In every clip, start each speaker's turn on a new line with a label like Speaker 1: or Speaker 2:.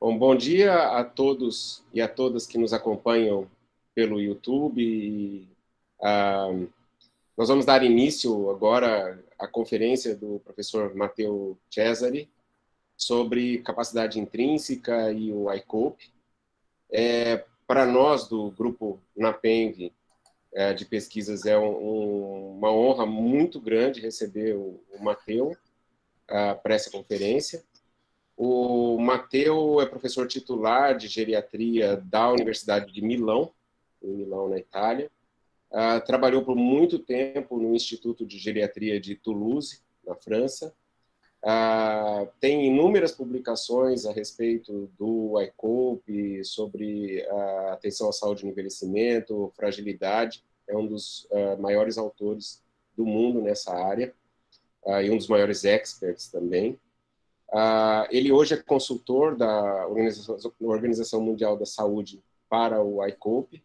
Speaker 1: Bom dia a todos e a todas que nos acompanham pelo YouTube. Nós vamos dar início agora à conferência do professor Matteo Cesari sobre capacidade intrínseca e o ICOPE. Para nós, do grupo NAPENG de pesquisas, é uma honra muito grande receber o Matteo para essa conferência. O Matteo é professor titular de geriatria da Universidade de Milão, em Milão, na Itália. Trabalhou por muito tempo no Instituto de Geriatria de Toulouse, na França. Tem inúmeras publicações a respeito do ICOPE, sobre a atenção à saúde no envelhecimento, fragilidade. É um dos maiores autores do mundo nessa área, e um dos maiores experts também. Ele hoje é consultor da Organização Mundial da Saúde para o ICOPE,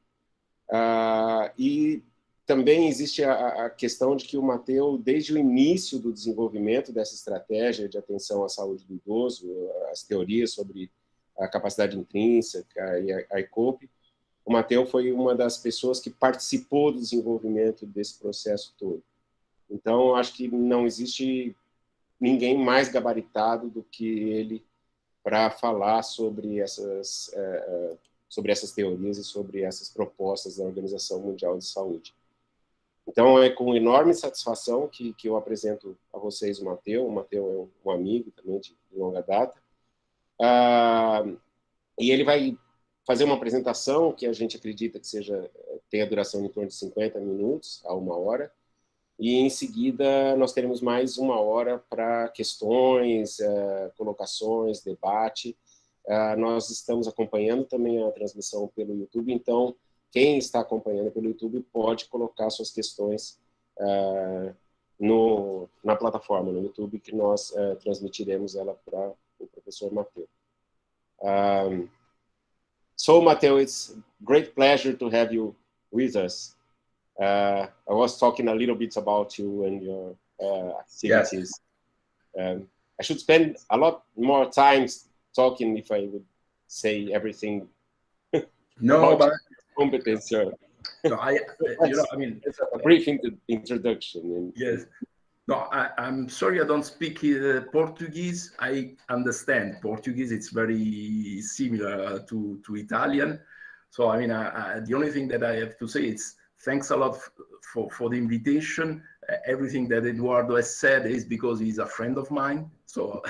Speaker 1: e também existe a questão de que o Matteo, desde o início do desenvolvimento dessa estratégia de atenção à saúde do idoso, as teorias sobre a capacidade intrínseca e a ICOPE, o Matteo foi uma das pessoas que participou do desenvolvimento desse processo todo. Então, acho que não existe ninguém mais gabaritado do que ele para falar sobre essas teorias e sobre essas propostas da Organização Mundial de Saúde. Então, é com enorme satisfação que eu apresento a vocês o Matteo. O Matteo é um amigo também de longa data. E ele vai fazer uma apresentação que a gente acredita que tenha duração em torno de 50 minutos a 1 hora. E, em seguida, nós teremos mais 1 hora para questões, colocações, debate. Nós estamos acompanhando também a transmissão pelo YouTube, então, quem está acompanhando pelo YouTube pode colocar suas questões na plataforma, no YouTube, que nós transmitiremos ela para o professor Matteo. So, Matteo, it's a great pleasure to have you with us. I was talking a little bit about you and your activities. Yes. I should spend a lot more time talking if I would say everything.
Speaker 2: No, but
Speaker 1: competence.
Speaker 2: No,
Speaker 1: it's a brief introduction.
Speaker 2: Yes. No, I'm sorry I don't speak Portuguese. I understand Portuguese. It's very similar to Italian. So, the only thing that I have to say is thanks a lot for the invitation. Everything that Eduardo has said is because he's a friend of mine. So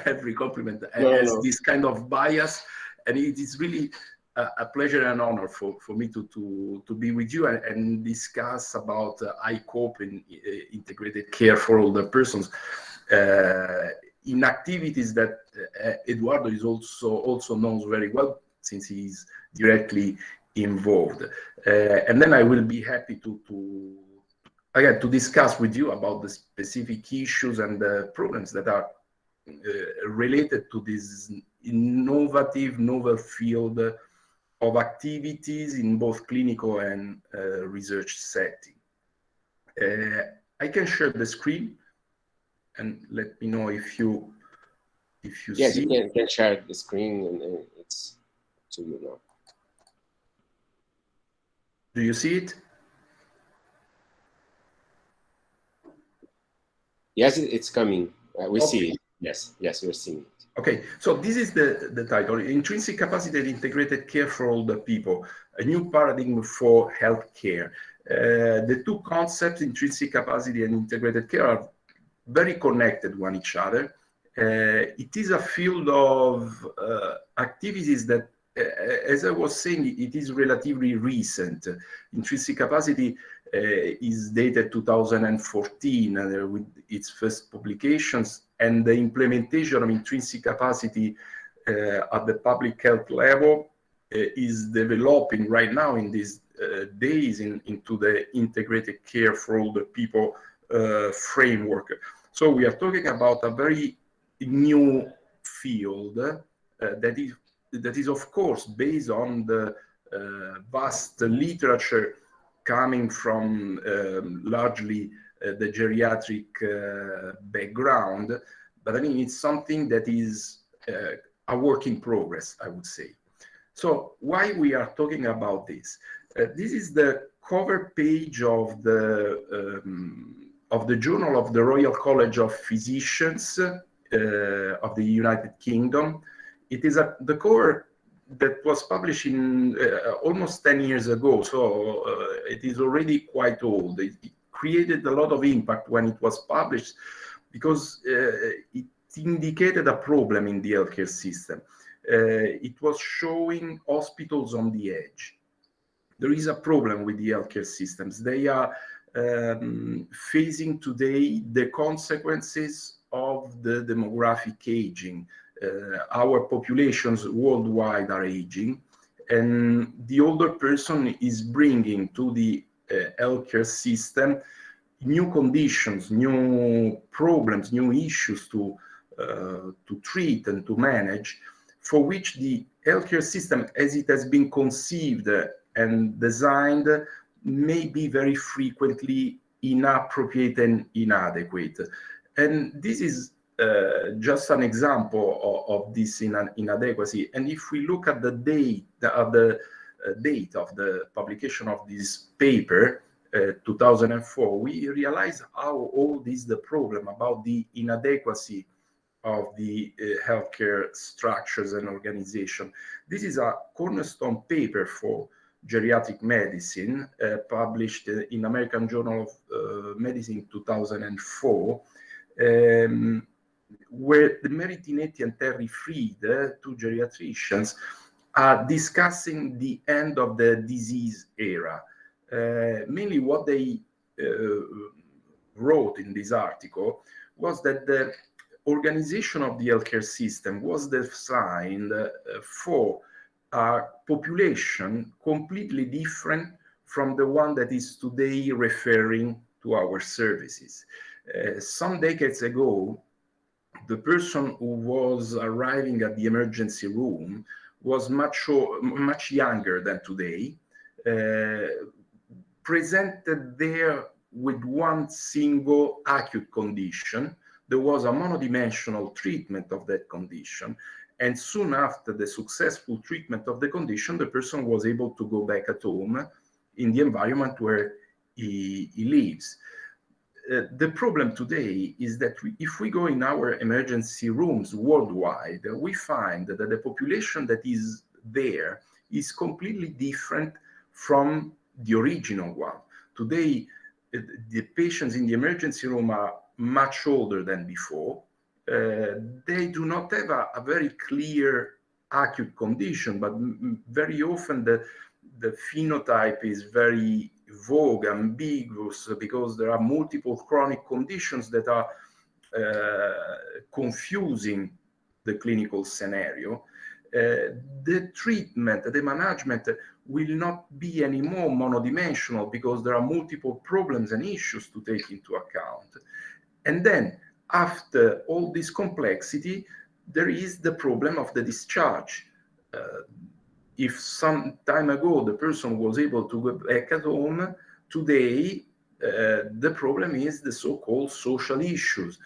Speaker 2: every compliment has this kind of bias. And it is really a pleasure and honor for me to be with you and discuss about ICOPE and integrated care for older persons in activities that Eduardo is also knows very well, since he's directly involved. And then I will be happy to discuss with you about the specific issues and the problems that are related to this novel field of activities in both clinical and research setting. I can share the screen and let me know if you see.
Speaker 1: Yes, you can share the screen, and it's to you now.
Speaker 2: Do you see it?
Speaker 1: Yes, it's coming. We
Speaker 2: Okay.
Speaker 1: see it. Yes, we're seeing it.
Speaker 2: Okay, so this is the title, Intrinsic Capacity and Integrated Care for Older People, a new paradigm for healthcare. The two concepts, intrinsic capacity and integrated care, are very connected one each other. It is a field of activities that, as I was saying, it is relatively recent. Intrinsic capacity is dated 2014 with its first publications, and the implementation of intrinsic capacity at the public health level is developing right now in these days into the integrated care for older people framework. So we are talking about a very new field that is of course based on the vast literature coming from largely the geriatric background, but it's something that is a work in progress, I would say. So why we are talking about this? This is the cover page of the Journal of the Royal College of Physicians of the United Kingdom. It is the cover that was published in almost 10 years ago, so it is already quite old. It created a lot of impact when it was published because it indicated a problem in the healthcare system. It was showing hospitals on the edge. There is a problem with the healthcare systems. They are facing today the consequences of the demographic aging. Our populations worldwide are aging, and the older person is bringing to the healthcare system new conditions, new problems, new issues to treat and to manage, for which the healthcare system, as it has been conceived and designed, may be very frequently inappropriate and inadequate. And this is just an example of this inadequacy. And if we look at the date of the publication of this paper, 2004, we realize how old is the problem about the inadequacy of the healthcare structures and organization. This is a cornerstone paper for geriatric medicine, published in American Journal of Medicine 2004, where the Meritinetti and Terry Fried, two geriatricians, are discussing the end of the disease era. Mainly what they wrote in this article was that the organization of the healthcare system was designed for a population completely different from the one that is today referring to our services. Some decades ago, the person who was arriving at the emergency room was much younger than today, presented there with one single acute condition. There was a monodimensional treatment of that condition, and soon after the successful treatment of the condition, the person was able to go back at home in the environment where he lives. The problem today is that if we go in our emergency rooms worldwide, we find that the population that is there is completely different from the original one. Today, the patients in the emergency room are much older than before. They do not have a very clear acute condition, but very often the phenotype is very vague, ambiguous, because there are multiple chronic conditions that are confusing the clinical scenario. The treatment, the management will not be anymore monodimensional because there are multiple problems and issues to take into account. And then after all this complexity, there is the problem of the discharge. If some time ago the person was able to go back at home, today the problem is the so-called social issues.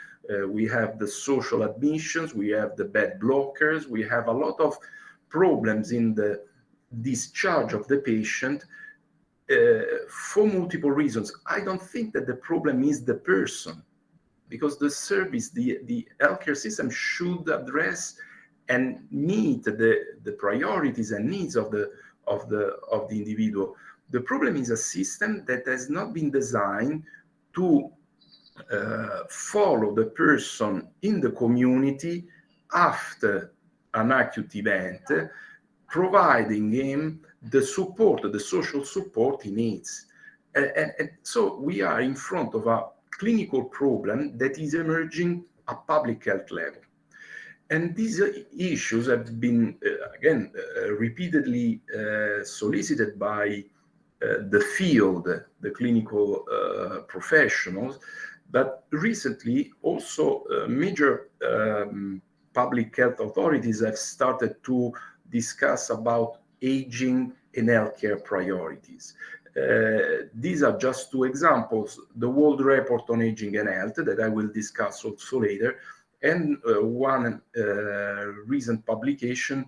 Speaker 2: We have the social admissions, we have the bed blockers, we have a lot of problems in the discharge of the patient for multiple reasons. I don't think that the problem is the person, because the service, the healthcare system should address and meet the priorities and needs of the individual. The problem is a system that has not been designed to follow the person in the community after an acute event, providing him the support, the social support he needs. And so we are in front of a clinical problem that is emerging at public health level. And these issues have been, again, repeatedly solicited by the field, the clinical professionals, but recently also major public health authorities have started to discuss about aging and healthcare priorities. These are just two examples. The World Report on Aging and Health, that I will discuss also later, and one recent publication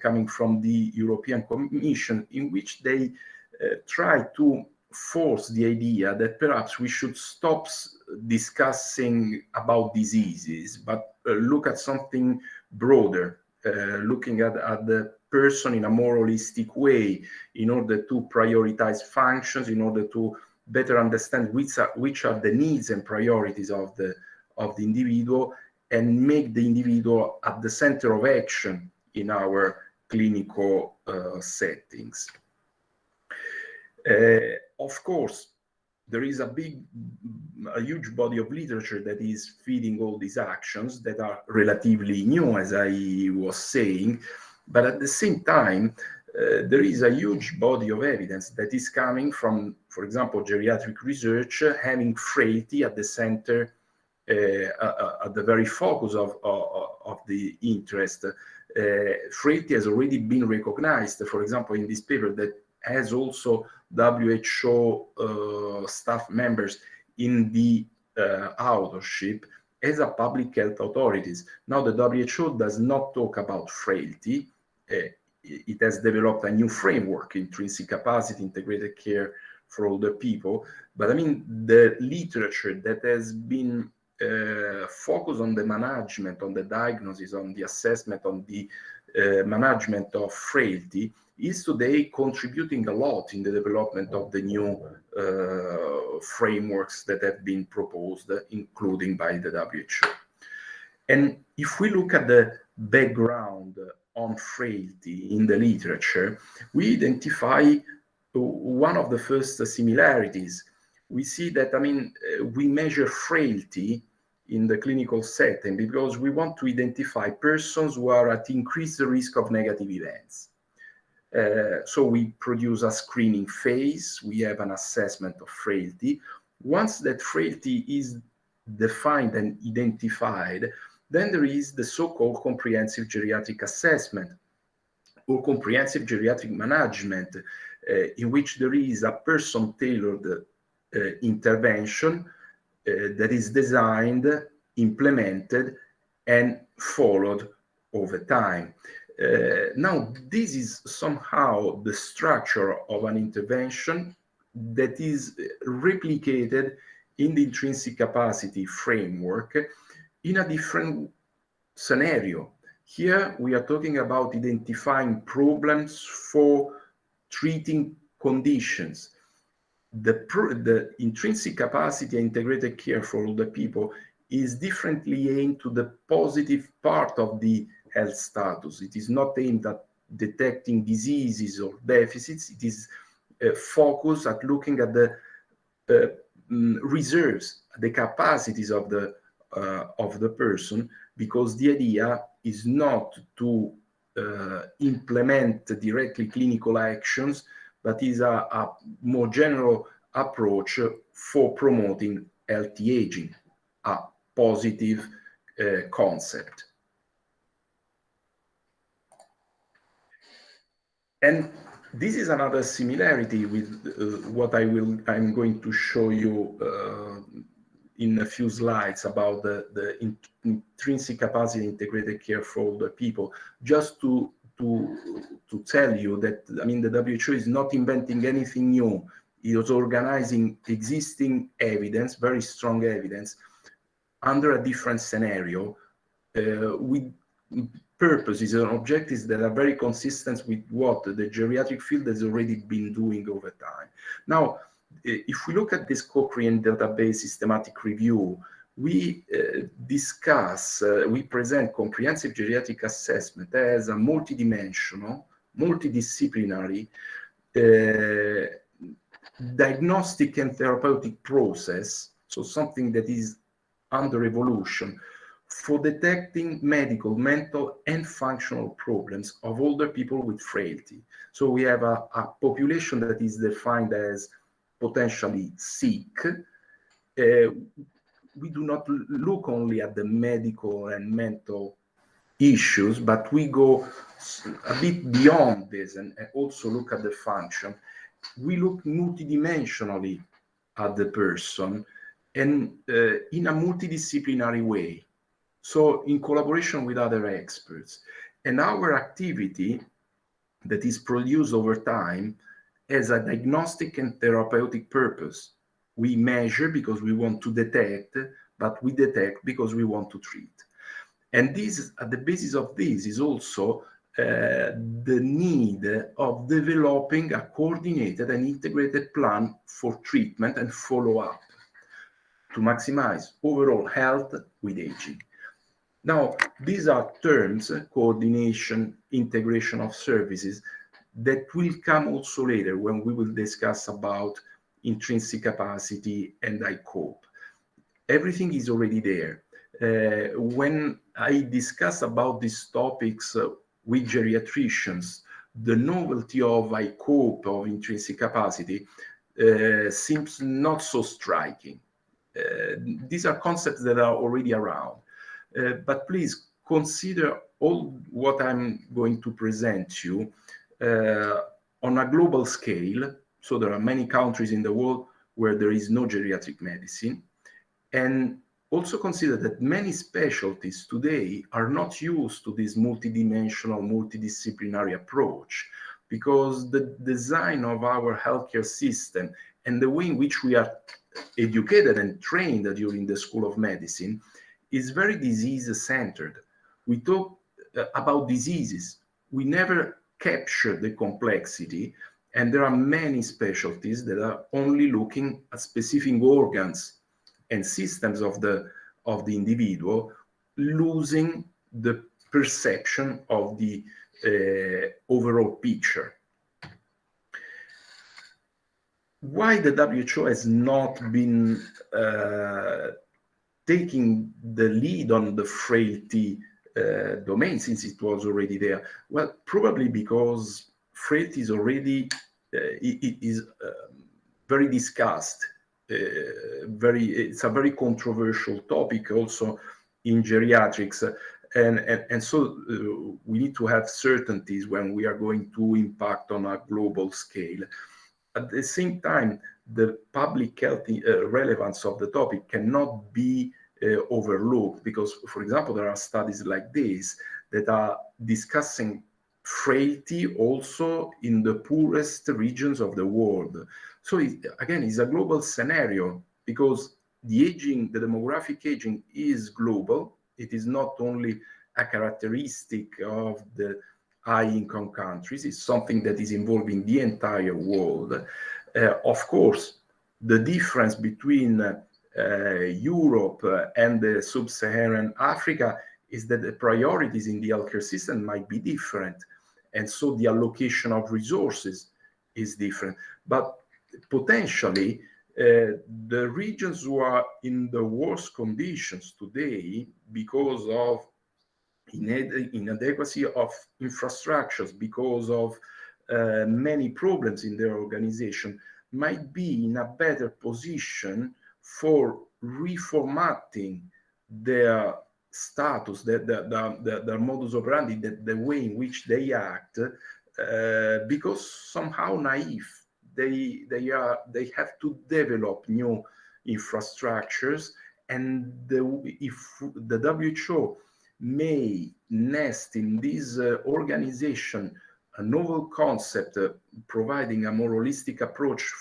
Speaker 2: coming from the European Commission, in which they try to force the idea that perhaps we should stop discussing about diseases, but look at something broader, looking at the person in a more holistic way, in order to prioritize functions, in order to better understand which are the needs and priorities of the individual, and make the individual at the center of action in our clinical settings. Of course, there is a huge body of literature that is feeding all these actions that are relatively new, as I was saying, but at the same time, there is a huge body of evidence that is coming from, for example, geriatric research, having frailty at the center, at the very focus of the interest. Frailty has already been recognized, for example, in this paper that has also WHO staff members in the authorship as a public health authorities. Now, the WHO does not talk about frailty. It has developed a new framework, intrinsic capacity, integrated care for older people. But I mean, the literature that has been focused on the management, on the diagnosis, on the assessment, on the management of frailty is today contributing a lot in the development of the new frameworks that have been proposed, including by the WHO. And if we look at the background on frailty in the literature, we identify one of the first similarities. We see that, I mean, we measure frailty in the clinical setting because we want to identify persons who are at increased risk of negative events. So we produce a screening phase, we have an assessment of frailty. Once that frailty is defined and identified, then there is the so-called comprehensive geriatric assessment or comprehensive geriatric management, in which there is a person-tailored intervention that is designed, implemented, and followed over time. Now, this is somehow the structure of an intervention that is replicated in the intrinsic capacity framework in a different scenario. Here, we are talking about identifying problems for treating conditions. The intrinsic capacity and integrated care for older people is differently aimed to the positive part of the health status. It is not aimed at detecting diseases or deficits. It is focused at looking at the reserves, the capacities of the person, because the idea is not to implement directly clinical actions, but is a more general approach for promoting healthy aging, a positive concept. And this is another similarity with what I'm going to show you in a few slides about the intrinsic capacity integrated care for older people, just to tell you that, I mean, the WHO is not inventing anything new. It is organizing existing evidence, very strong evidence, under a different scenario, with purposes and objectives that are very consistent with what the geriatric field has already been doing over time. Now, if we look at this Cochrane database systematic review, we we present comprehensive geriatric assessment as a multidimensional, multidisciplinary, diagnostic and therapeutic process, so something that is under evolution, for detecting medical, mental, and functional problems of older people with frailty. So we have a population that is defined as potentially sick. We do not look only at the medical and mental issues, but we go a bit beyond this and also look at the function. We look multidimensionally at the person and in a multidisciplinary way. so in collaboration with other experts. And our activity that is produced over time has a diagnostic and therapeutic purpose. We measure because we want to detect, but we detect because we want to treat. And this, at the basis of this, is also the need of developing a coordinated and integrated plan for treatment and follow-up to maximize overall health with aging. Now, these are terms, coordination, integration of services, that will come also later when we will discuss about intrinsic capacity and ICOPE. Everything is already there. When I discuss about these topics with geriatricians, the novelty of ICOPE, of intrinsic capacity, seems not so striking. These are concepts that are already around. But please consider all what I'm going to present you on a global scale. So there are many countries in the world where there is no geriatric medicine. And also consider that many specialties today are not used to this multidimensional, multidisciplinary approach, because the design of our healthcare system and the way in which we are educated and trained during the School of Medicine is very disease-centered. We talk about diseases. We never capture the complexity, and there are many specialties that are only looking at specific organs and systems of the individual, losing the perception of the overall picture. Why the WHO has not been taking the lead on the frailty domain since it was already there? Well, probably because frailty is already very discussed. It's a very controversial topic also in geriatrics, and so we need to have certainties when we are going to impact on a global scale. At the same time, the public health relevance of the topic cannot be overlooked, because, for example, there are studies like this that are discussing frailty also in the poorest regions of the world. So again, it's a global scenario, because the aging, the demographic aging is global. It is not only a characteristic of the high-income countries, it's something that is involving the entire world. Of course, the difference between Europe and the sub-Saharan Africa is that the priorities in the healthcare system might be different, and so the allocation of resources is different. But potentially, the regions who are in the worst conditions today because of inadequacy of infrastructures, because of many problems in their organization, might be in a better position for reformatting their status, their modus operandi, the way in which they act, because somehow naive. They have to develop new infrastructures, and if the WHO may nest in this organization a novel concept, providing a more holistic approach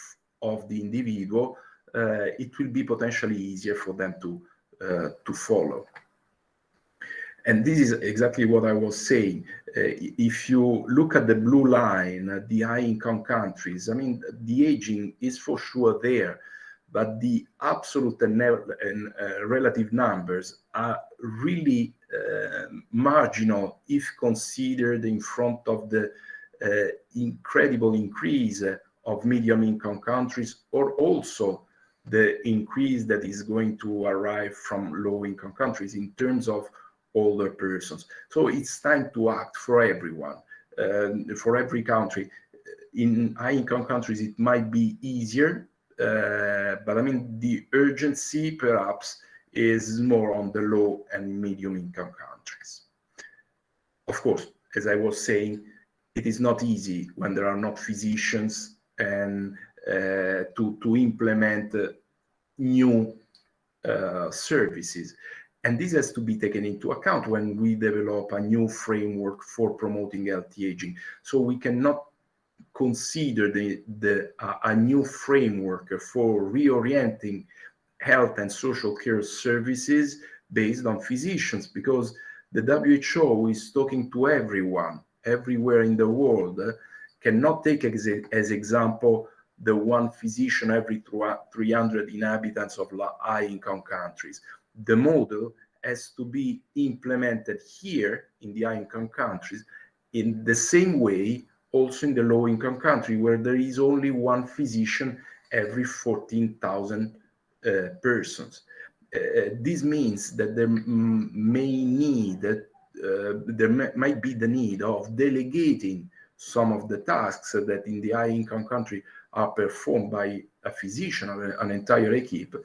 Speaker 2: of the individual, it will be potentially easier for them to follow. And this is exactly what I was saying. If you look at the blue line, the high-income countries, I mean, the aging is for sure there, but the absolute and relative numbers are really marginal if considered in front of the incredible increase of medium-income countries, or also the increase that is going to arrive from low-income countries in terms of older persons. So it's time to act for everyone, for every country. In high-income countries, it might be easier, but I mean, the urgency perhaps is more on the low and medium-income countries. Of course, as I was saying, it is not easy when there are not physicians and to implement new services. And this has to be taken into account when we develop a new framework for promoting healthy aging. So we cannot consider a new framework for reorienting health and social care services based on physicians, because the WHO is talking to everyone, everywhere in the world, cannot take as example the one physician every 300 inhabitants of high-income countries. The model has to be implemented here in the high-income countries in the same way also in the low-income country, where there is only one physician every 14,000 persons. This means that there might be the need of delegating some of the tasks that in the high-income country are performed by a physician or an entire equipe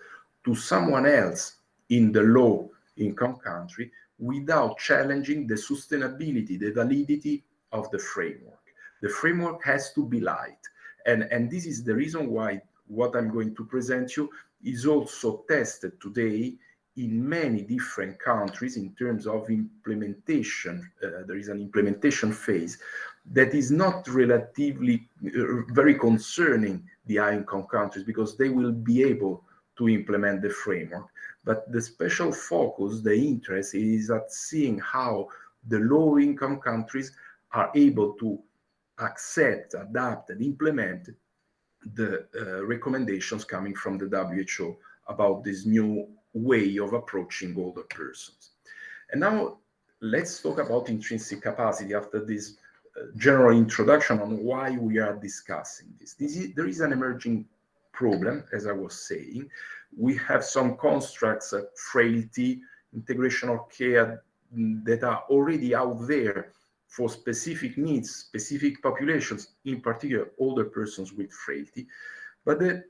Speaker 2: to someone else in the low-income country without challenging the sustainability, the validity of the framework. The framework has to be light. And this is the reason why what I'm going to present you is also tested today in many different countries in terms of implementation. There is an implementation phase that is not relatively very concerning the high-income countries, because they will be able to implement the framework. But the special focus, the interest is at seeing how the low-income countries are able to accept, adapt, and implement the recommendations coming from the WHO about this new way of approaching older persons. And now let's talk about intrinsic capacity after this general introduction on why we are discussing this. There is an emerging problem, as I was saying. We have some constructs of frailty, integrational care that are already out there for specific needs, specific populations, in particular older persons with frailty. But the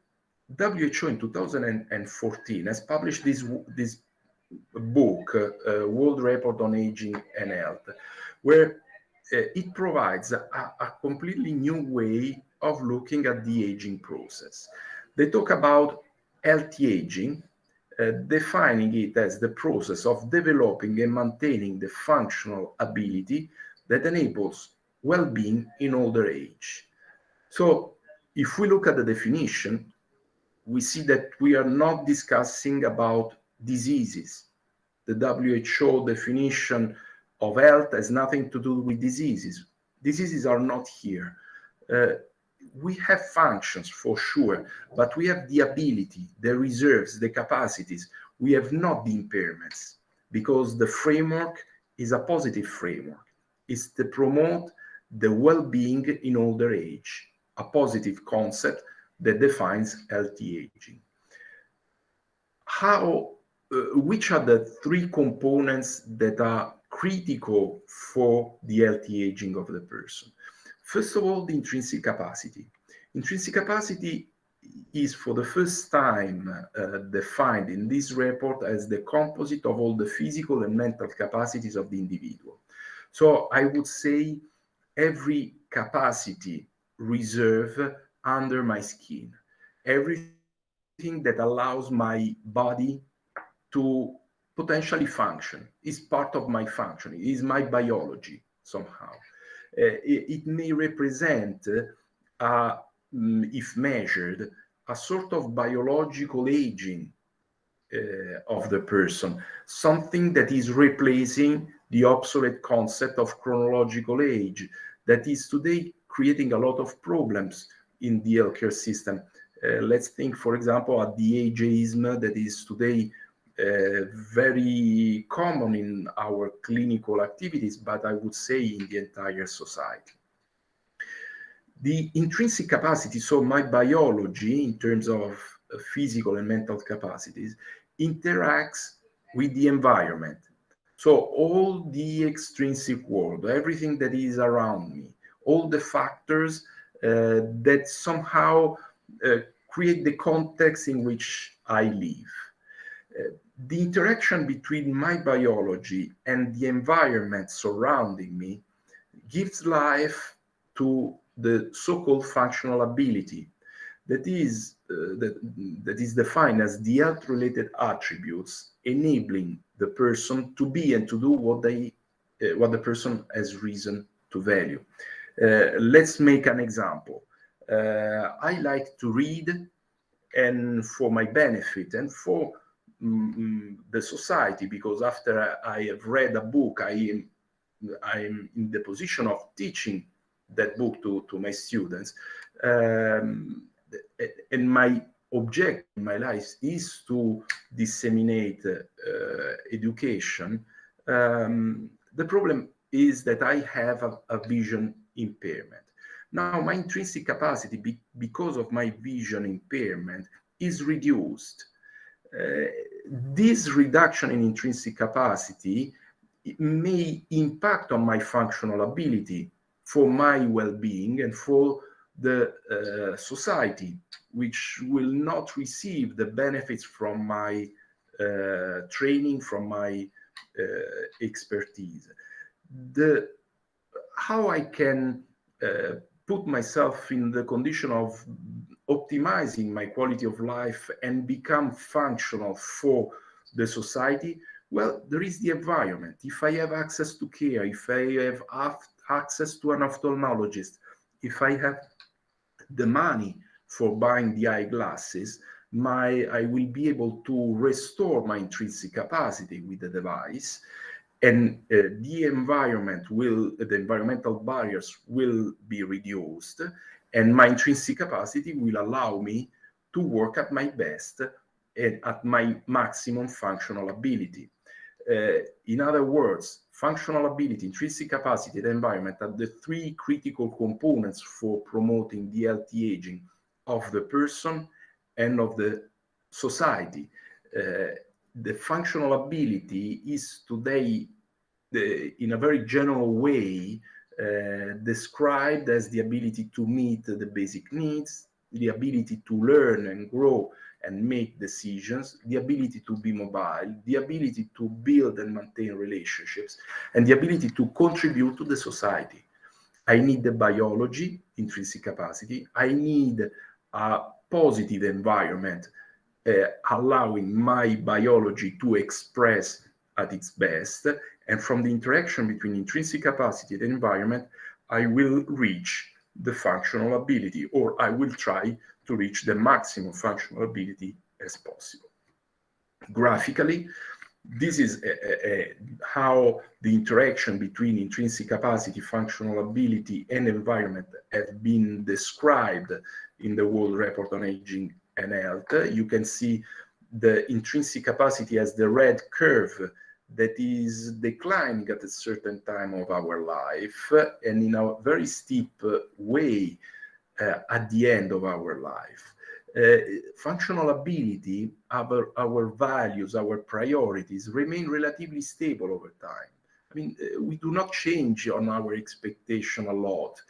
Speaker 2: WHO in 2014 has published this book, World Report on Aging and Health, where it provides a completely new way of looking at the aging process. They talk about healthy aging, defining it as the process of developing and maintaining the functional ability that enables well-being in older age. So if we look at the definition, we see that we are not discussing about diseases. The WHO definition of health has nothing to do with diseases. Diseases are not here. We have functions for sure, but we have the ability, the reserves, the capacities. We have not the impairments, because the framework is a positive framework. It's to promote the well-being in older age, a positive concept that defines healthy aging. Which are the three components that are critical for the healthy aging of the person? First of all, the intrinsic capacity. Intrinsic capacity is for the first time defined in this report as the composite of all the physical and mental capacities of the individual. So I would say every capacity reserve under my skin, everything that allows my body to potentially function is part of my functioning, is my biology somehow. It may represent, if measured, a sort of biological aging of the person, something that is replacing the obsolete concept of chronological age that is today creating a lot of problems in the healthcare system. Let's think, for example, at the ageism that is today very common in our clinical activities, but I would say in the entire society. The intrinsic capacity, so my biology in terms of physical and mental capacities, interacts with the environment. So all the extrinsic world, everything that is around me, all the factors that somehow create the context in which I live. The interaction between my biology and the environment surrounding me gives life to the so-called functional ability that is defined as the health-related attributes enabling the person to be and to do what the person has reason to value. Let's make an example. I like to read, and for my benefit and for the society, because after I have read a book, I am in the position of teaching that book to my students. And my objective in my life is to disseminate education. The problem is that I have a vision impairment. Now, my intrinsic capacity, because of my vision impairment, is reduced. This reduction in intrinsic capacity may impact on my functional ability for my well-being and for the society, which will not receive the benefits from my training, from my expertise. How I can put myself in the condition of optimizing my quality of life and become functional for the society? Well, there is the environment. If I have access to care, if I have access to an ophthalmologist, if I have the money for buying the eyeglasses, I will be able to restore my intrinsic capacity with the device, and the environmental barriers will be reduced, and my intrinsic capacity will allow me to work at my best and at my maximum functional ability. In other words, functional ability, intrinsic capacity, and environment are the three critical components for promoting the healthy aging of the person and of the society. The functional ability is today, in a very general way, described as the ability to meet the basic needs, the ability to learn and grow and make decisions, the ability to be mobile, the ability to build and maintain relationships, and the ability to contribute to the society. I need the biology, intrinsic capacity. I need a positive environment allowing my biology to express at its best. And from the interaction between intrinsic capacity and environment, I will reach the functional ability, or I will try to reach the maximum functional ability as possible. Graphically, this is how the interaction between intrinsic capacity, functional ability, and environment have been described in the World Report on Aging and Health. You can see the intrinsic capacity as the red curve that is declining at a certain time of our life, and in a very steep way at the end of our life. Functional ability, our values, our priorities remain relatively stable over time. I mean, we do not change on our expectation a lot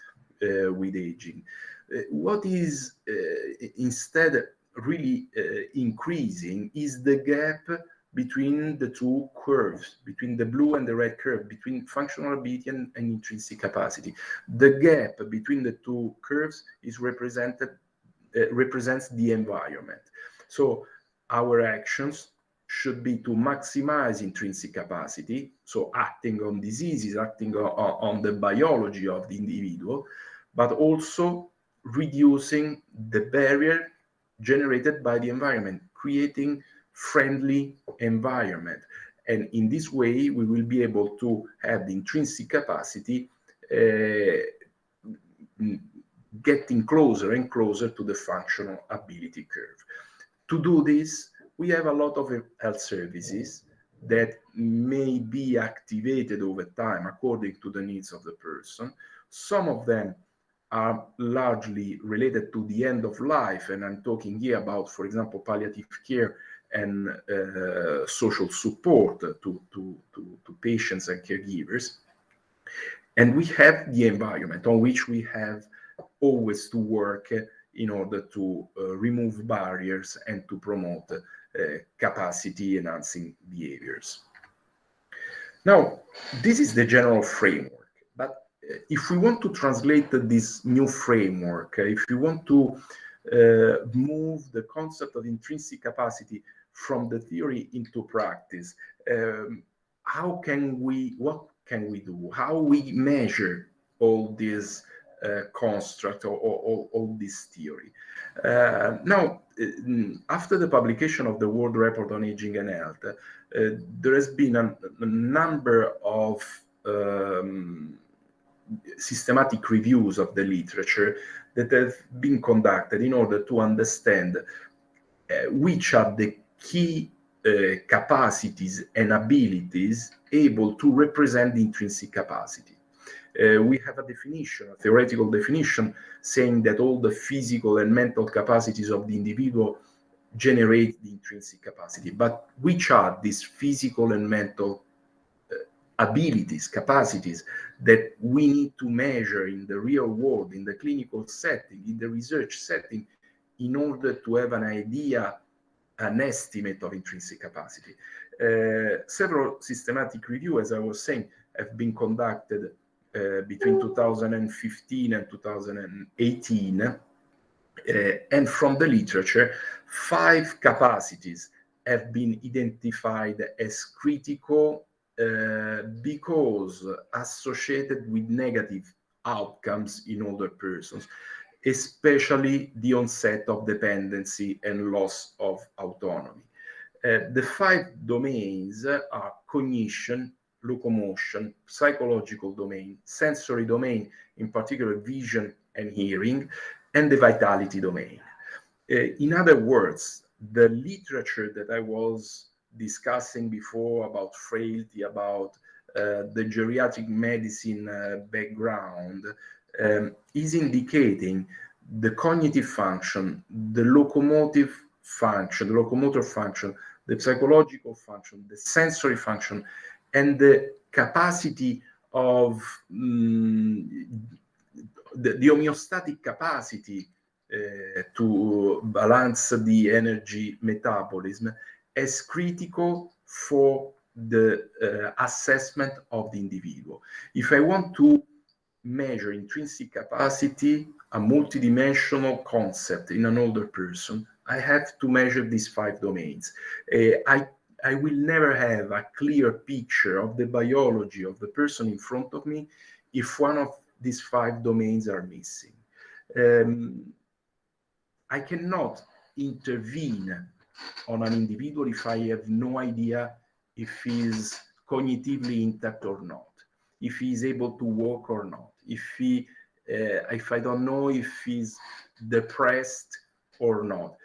Speaker 2: with aging. What is instead really increasing is the gap between the two curves, between the blue and the red curve, between functional ability and intrinsic capacity. The gap between the two curves is represents the environment. So our actions should be to maximize intrinsic capacity, so acting on diseases, acting on the biology of the individual, but also reducing the barrier generated by the environment, creating friendly environment. And in this way, we will be able to have the intrinsic capacity getting closer and closer to the functional ability curve. To do this, we have a lot of health services that may be activated over time according to the needs of the person. Some of them are largely related to the end of life, and I'm talking here about, for example, palliative care and social support to patients and caregivers. And we have the environment on which we have always to work in order to remove barriers and to promote capacity enhancing behaviors. Now, this is the general framework, but if we want to translate this new framework, if we want to move the concept of intrinsic capacity from the theory into practice. What can we do? How we measure all this construct or all this theory? Now, after the publication of the World Report on Aging and Health, there has been a number of systematic reviews of the literature that have been conducted in order to understand which are the key capacities and abilities able to represent the intrinsic capacity. We have a definition, a theoretical definition, saying that all the physical and mental capacities of the individual generate the intrinsic capacity. But which are these physical and mental abilities, capacities that we need to measure in the real world, in the clinical setting, in the research setting, in order to have an idea, an estimate of intrinsic capacity? Several systematic reviews, as I was saying, have been conducted between 2015 and 2018. And from the literature, 5 capacities have been identified as critical because associated with negative outcomes in older persons, especially the onset of dependency and loss of autonomy. The 5 domains are cognition, locomotion, psychological domain, sensory domain, in particular vision and hearing, and the vitality domain. In other words, the literature that I was discussing before about frailty, about the geriatric medicine background, is indicating the cognitive function, the locomotor function, the psychological function, the sensory function, and the capacity of the homeostatic capacity to balance the energy metabolism as critical for the assessment of the individual. If I want to measure intrinsic capacity, a multidimensional concept in an older person, I have to measure these 5 domains. I will never have a clear picture of the biology of the person in front of me if one of these 5 domains are missing. I cannot intervene on an individual if I have no idea if he's cognitively intact or not, if he's able to walk or not, if I don't know if he's depressed or not.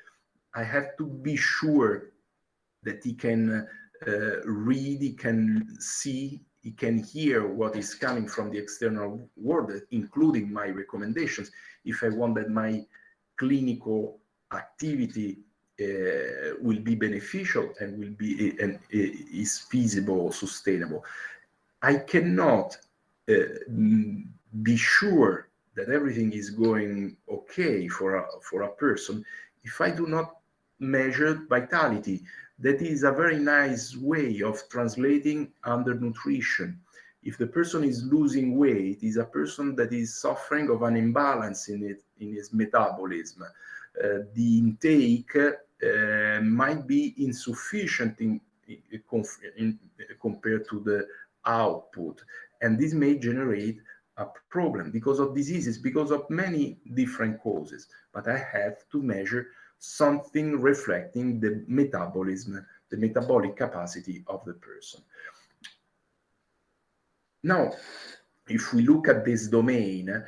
Speaker 2: I have to be sure that he can read, he can see, he can hear what is coming from the external world, including my recommendations, if I want that my clinical activity will be beneficial and will be is feasible or sustainable. I cannot be sure that everything is going okay for a person if I do not measure vitality. That is a very nice way of translating undernutrition. If the person is losing weight, is a person that is suffering of an imbalance in his metabolism. The intake might be insufficient compared to the output, and this may generate a problem because of diseases, because of many different causes. But I have to measure something reflecting the metabolism, the metabolic capacity of the person. Now, if we look at this domain,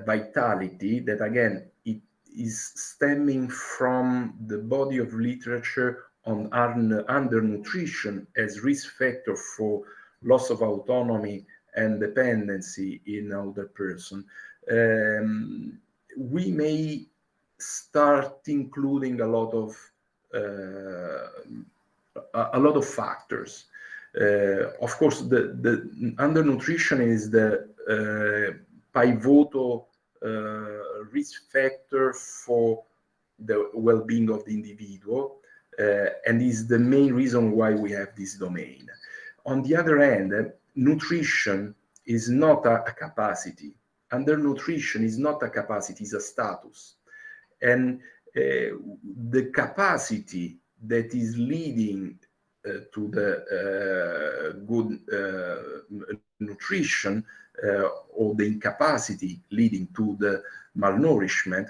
Speaker 2: vitality, that again, it is stemming from the body of literature on undernutrition as risk factor for loss of autonomy and dependency in older person, we may start including a lot of factors. Of course, the undernutrition is the pivotal risk factor for the well-being of the individual, and is the main reason why we have this domain. On the other hand, nutrition is not a capacity. Undernutrition is not a capacity, it's a status. And the capacity that is leading to the good nutrition or the incapacity leading to the malnourishment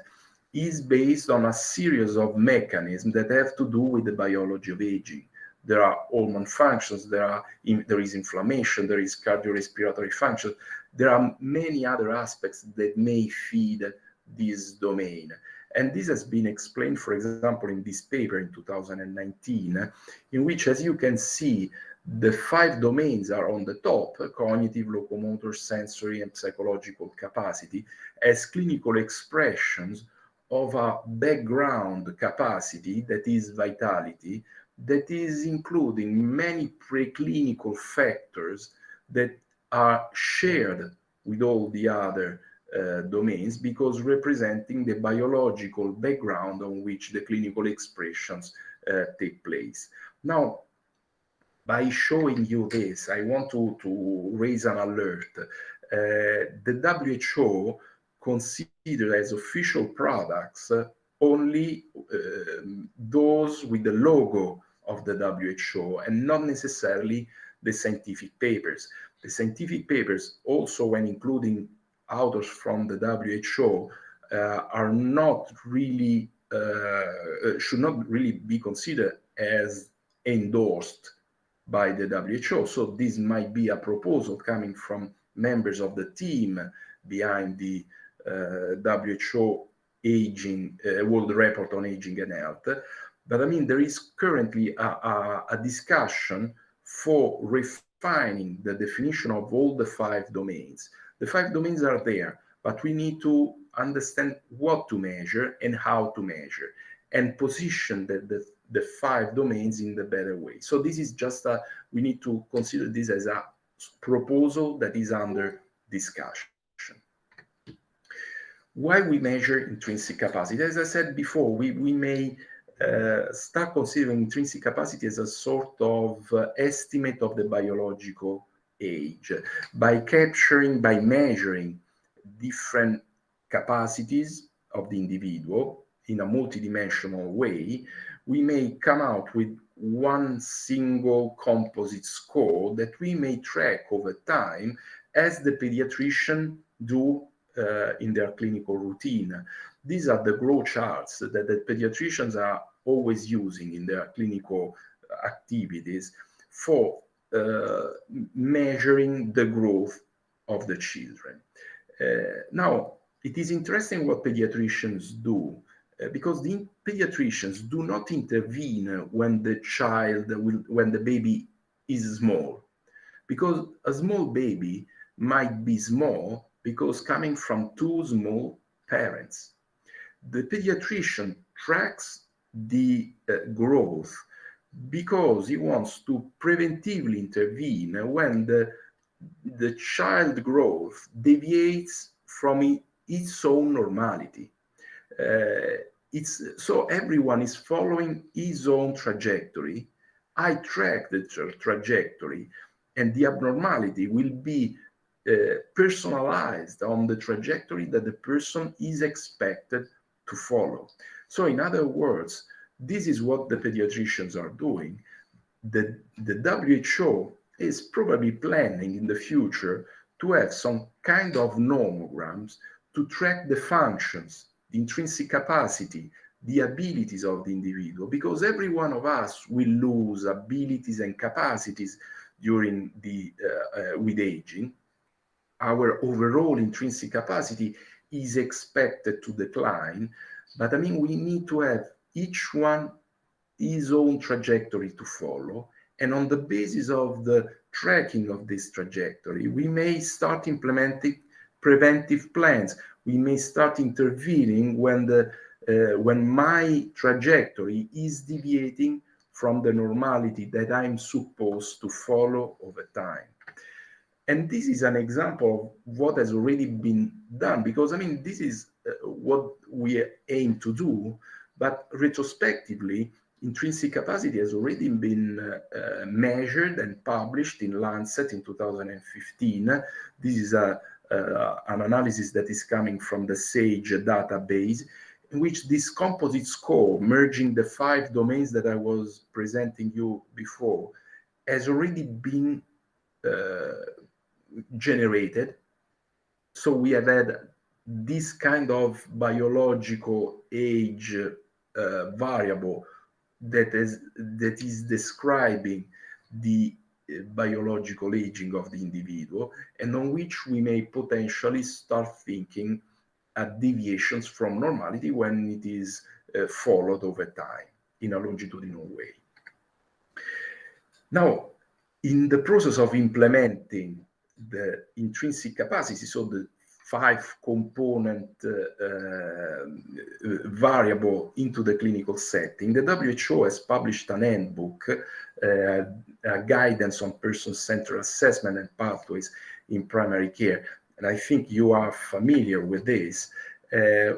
Speaker 2: is based on a series of mechanisms that have to do with the biology of aging. There are hormone functions, there is inflammation, there is cardiorespiratory function. There are many other aspects that may feed this domain. And this has been explained, for example, in this paper in 2019, in which, as you can see, the 5 domains are on the top: cognitive, locomotor, sensory, and psychological capacity, as clinical expressions of a background capacity that is vitality, that is including many preclinical factors that are shared with all the other domains, because representing the biological background on which the clinical expressions take place. Now, by showing you this, I want to raise an alert. The WHO consider as official products only those with the logo of the WHO, and not necessarily the scientific papers. The scientific papers, also when including authors from the WHO, are not really, should not really be considered as endorsed by the WHO. So this might be a proposal coming from members of the team behind the WHO aging World Report on Aging and Health. But I mean, there is currently a discussion for refining the definition of all the 5 domains. The 5 domains are there, but we need to understand what to measure and how to measure, and position the 5 domains in the better way. So this is just we need to consider this as a proposal that is under discussion. Why we measure intrinsic capacity? As I said before, we may start considering intrinsic capacity as a sort of estimate of the biological age, by measuring different capacities of the individual in a multidimensional way. We may come out with one single composite score that we may track over time, as the pediatrician do in their clinical routine. These are the growth charts that the pediatricians are always using in their clinical activities for measuring the growth of the children. Now, it is interesting what pediatricians do, because the pediatricians do not intervene when the baby is small, because a small baby might be small because coming from 2 small parents. The pediatrician tracks the growth because he wants to preventively intervene when the child growth deviates from its own normality. So everyone is following his own trajectory. I track the trajectory, and the abnormality will be personalized on the trajectory that the person is expected to follow. So in other words, this is what the pediatricians are doing. The WHO is probably planning in the future to have some kind of nomograms to track the functions, the intrinsic capacity, the abilities of the individual, because every one of us will lose abilities and capacities during with aging. Our overall intrinsic capacity is expected to decline, but I mean, we need to have each one his own trajectory to follow, and on the basis of the tracking of this trajectory, we may start implementing preventive plans. We may start intervening when my trajectory is deviating from the normality that I'm supposed to follow over time. And this is an example of what has already been done, because I mean, this is what we aim to do, but retrospectively, intrinsic capacity has already been measured and published in Lancet in 2015. This is an analysis that is coming from the SAGE database, in which this composite score, merging the 5 domains that I was presenting you before, has already been generated. So we have had this kind of biological age variable that is describing the biological aging of the individual, and on which we may potentially start thinking at deviations from normality when it is followed over time in a longitudinal way. Now, in the process of implementing the intrinsic capacity, so the 5-component variable into the clinical setting, the WHO has published an handbook, a guidance on person-centered assessment and pathways in primary care. And I think you are familiar with this,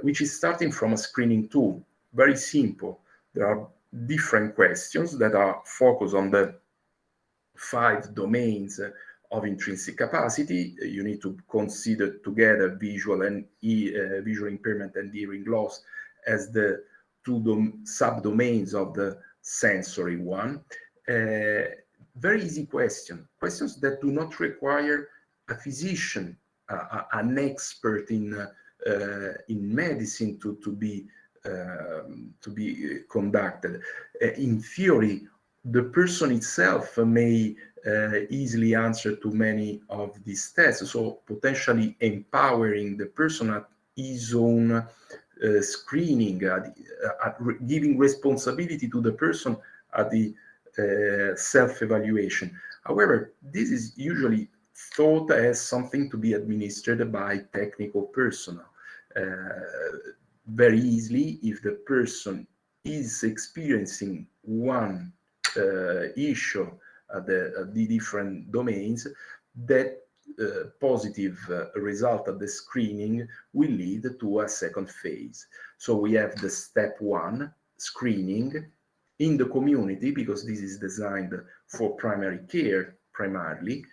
Speaker 2: which is starting from a screening tool. Very simple. There are different questions that are focused on the 5 domains of intrinsic capacity. You need to consider together visual impairment and hearing loss as the 2 subdomains of the sensory one. Very easy questions that do not require a physician, an expert in medicine to be conducted. In theory, the person itself may easily answer to many of these tests, so potentially empowering the person at his own screening, giving responsibility to the person at the self-evaluation. However, this is usually thought as something to be administered by technical personnel. Very easily, if the person is experiencing one issue at the different domains, that positive result of the screening will lead to a second phase. So we have the step 1, screening in the community, because this is designed for primary care primarily.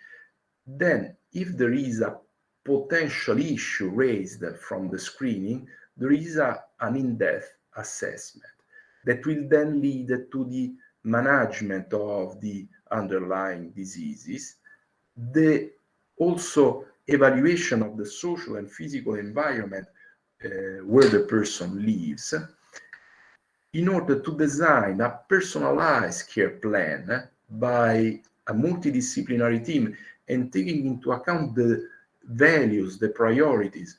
Speaker 2: Then, if there is a potential issue raised from the screening, there is an in-depth assessment that will then lead to the management of the underlying diseases, the also evaluation of the social and physical environment where the person lives, in order to design a personalized care plan by a multidisciplinary team and taking into account the values, the priorities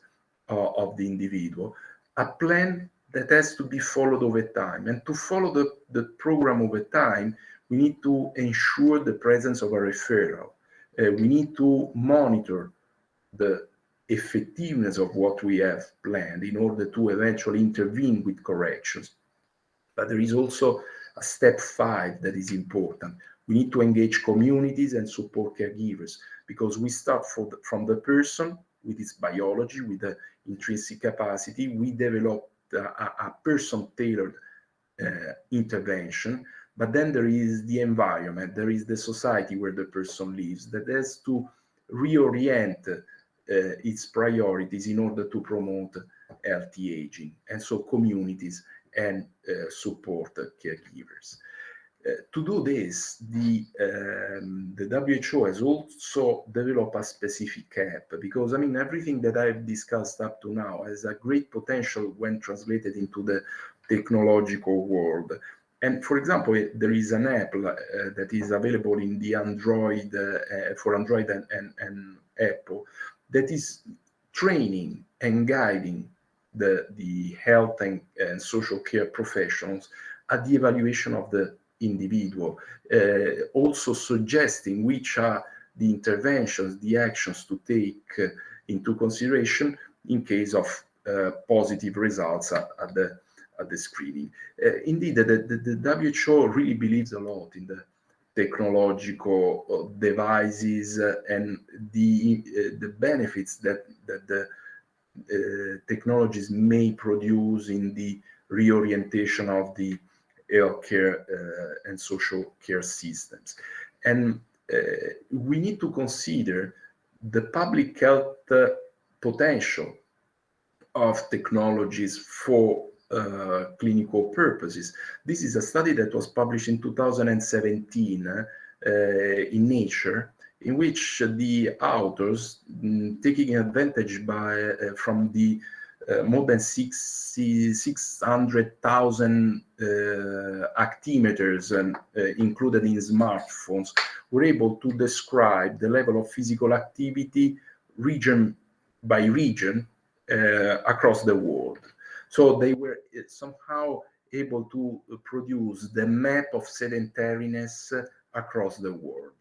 Speaker 2: of the individual, a plan that has to be followed over time. And to follow the program over time, we need to ensure the presence of a referral. We need to monitor the effectiveness of what we have planned in order to eventually intervene with corrections. But there is also a step 5 that is important. We need to engage communities and support caregivers, because we start from the person with its biology, with the intrinsic capacity. We develop a person-tailored intervention, but then there is the environment, there is the society where the person lives, that has to reorient its priorities in order to promote healthy aging, and so communities and support caregivers. To do this, the WHO has also developed a specific app, because, I mean, everything that I've discussed up to now has a great potential when translated into the technological world. And for example, there is an app that is available in the Android, for Android and Apple, that is training and guiding the health and social care professionals at the evaluation of the individual, also suggesting which are the interventions, the actions to take into consideration in case of positive results at the screening. Indeed, the WHO really believes a lot in the technological devices and the benefits that the technologies may produce in the reorientation of the healthcare and social care systems. And we need to consider the public health potential of technologies for clinical purposes. This is a study that was published in 2017 in Nature, in which the authors, taking advantage from the more than 600,000 actimeters included in smartphones, were able to describe the level of physical activity region by region across the world. So they were somehow able to produce the map of sedentariness across the world.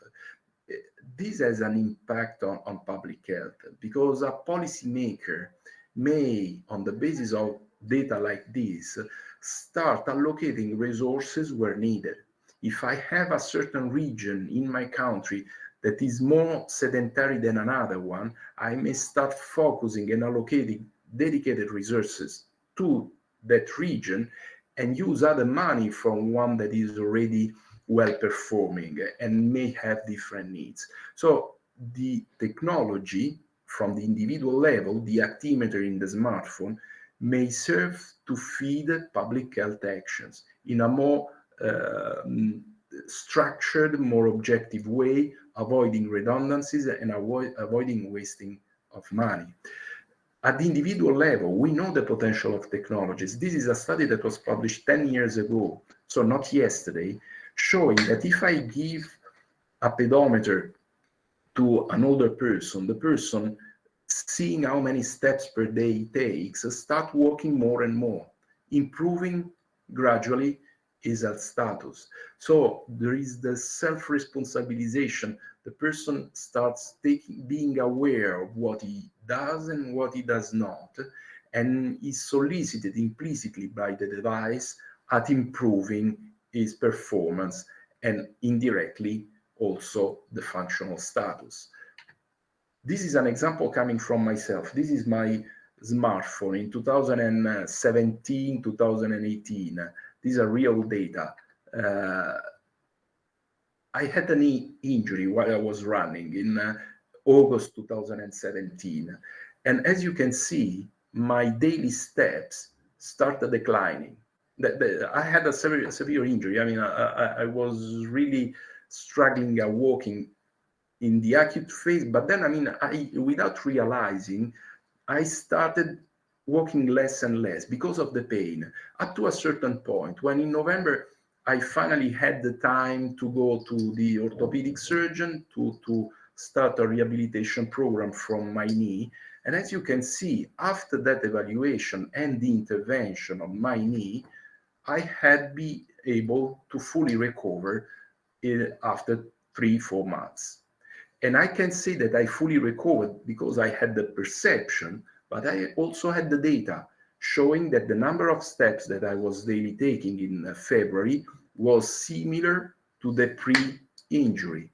Speaker 2: This has an impact on public health, because a policymaker may, on the basis of data like this, start allocating resources where needed. If I have a certain region in my country that is more sedentary than another one, I may start focusing and allocating dedicated resources to that region and use other money from one that is already well performing and may have different needs. So the technology from the individual level, the actimeter in the smartphone, may serve to feed public health actions in a more structured, more objective way, avoiding redundancies and avoiding wasting of money. At the individual level, we know the potential of technologies. This is a study that was published 10 years ago, so not yesterday, showing that if I give a pedometer to an older person, the person, seeing how many steps per day he takes, start walking more and more, improving gradually his health status. So there is the self-responsabilization. The person starts being aware of what he does and what he does not, and is solicited implicitly by the device at improving his performance and indirectly also the functional status. This is an example coming from myself. This is my smartphone in 2017, 2018. These are real data. I had a knee injury while I was running in August 2017. And as you can see, my daily steps started declining. I had a severe injury. I mean, I was really struggling at walking in the acute phase, but then, I mean, without realizing, I started walking less and less because of the pain, up to a certain point, when in November, I finally had the time to go to the orthopedic surgeon to start a rehabilitation program from my knee. And as you can see, after that evaluation and the intervention of my knee, I had been able to fully recover after 3-4 months. And I can say that I fully recovered because I had the perception, but I also had the data showing that the number of steps that I was daily taking in February was similar to the pre-injury.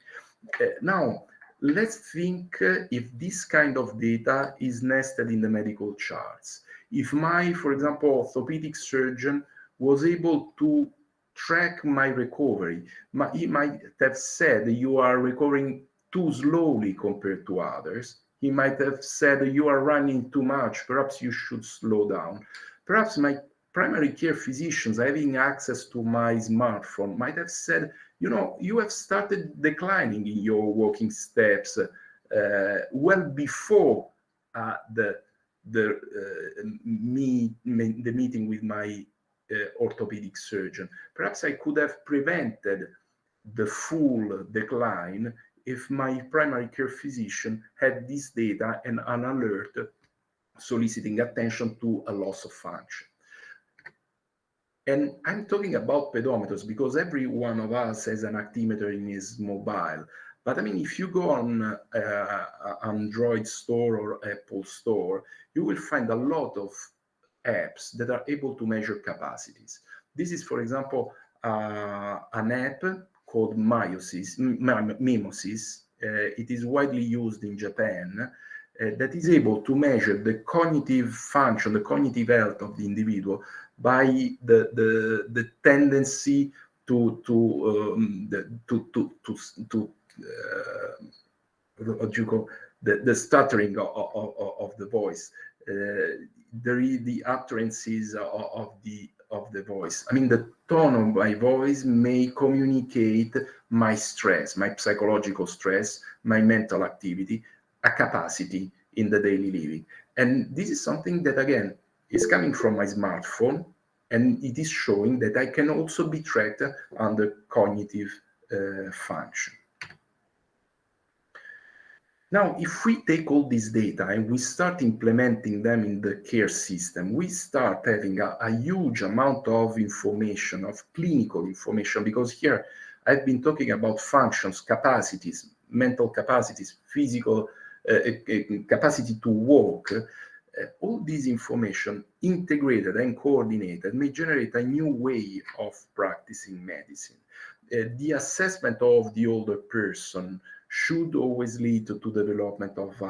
Speaker 2: Now, let's think if this kind of data is nested in the medical charts. If my, for example, orthopedic surgeon was able to track my recovery, he might have said, you are recovering too slowly compared to others. He might have said, you are running too much, perhaps you should slow down. Perhaps my primary care physicians, having access to my smartphone, might have said, you know, you have started declining in your walking steps well before the meeting with my orthopedic surgeon. Perhaps I could have prevented the full decline if my primary care physician had this data and an alert soliciting attention to a loss of function. And I'm talking about pedometers because every one of us has an actimeter in his mobile. But I mean, if you go on Android store or Apple store, you will find a lot of apps that are able to measure capacities. This is, for example, an app called Mimosis. It is widely used in Japan, that is able to measure the cognitive function, the cognitive health of the individual by the tendency to what you call the stuttering of the voice. there is the utterances of the voice. I mean, the tone of my voice may communicate my stress, my psychological stress, my mental activity, a capacity in the daily living. And this is something that, again, is coming from my smartphone, and it is showing that I can also be tracked under cognitive function. Now, if we take all this data and we start implementing them in the care system, we start having a huge amount of information, of clinical information, because here I've been talking about functions, capacities, mental capacities, physical capacity to walk. All this information integrated and coordinated may generate a new way of practicing medicine. The assessment of the older person should always lead to the development of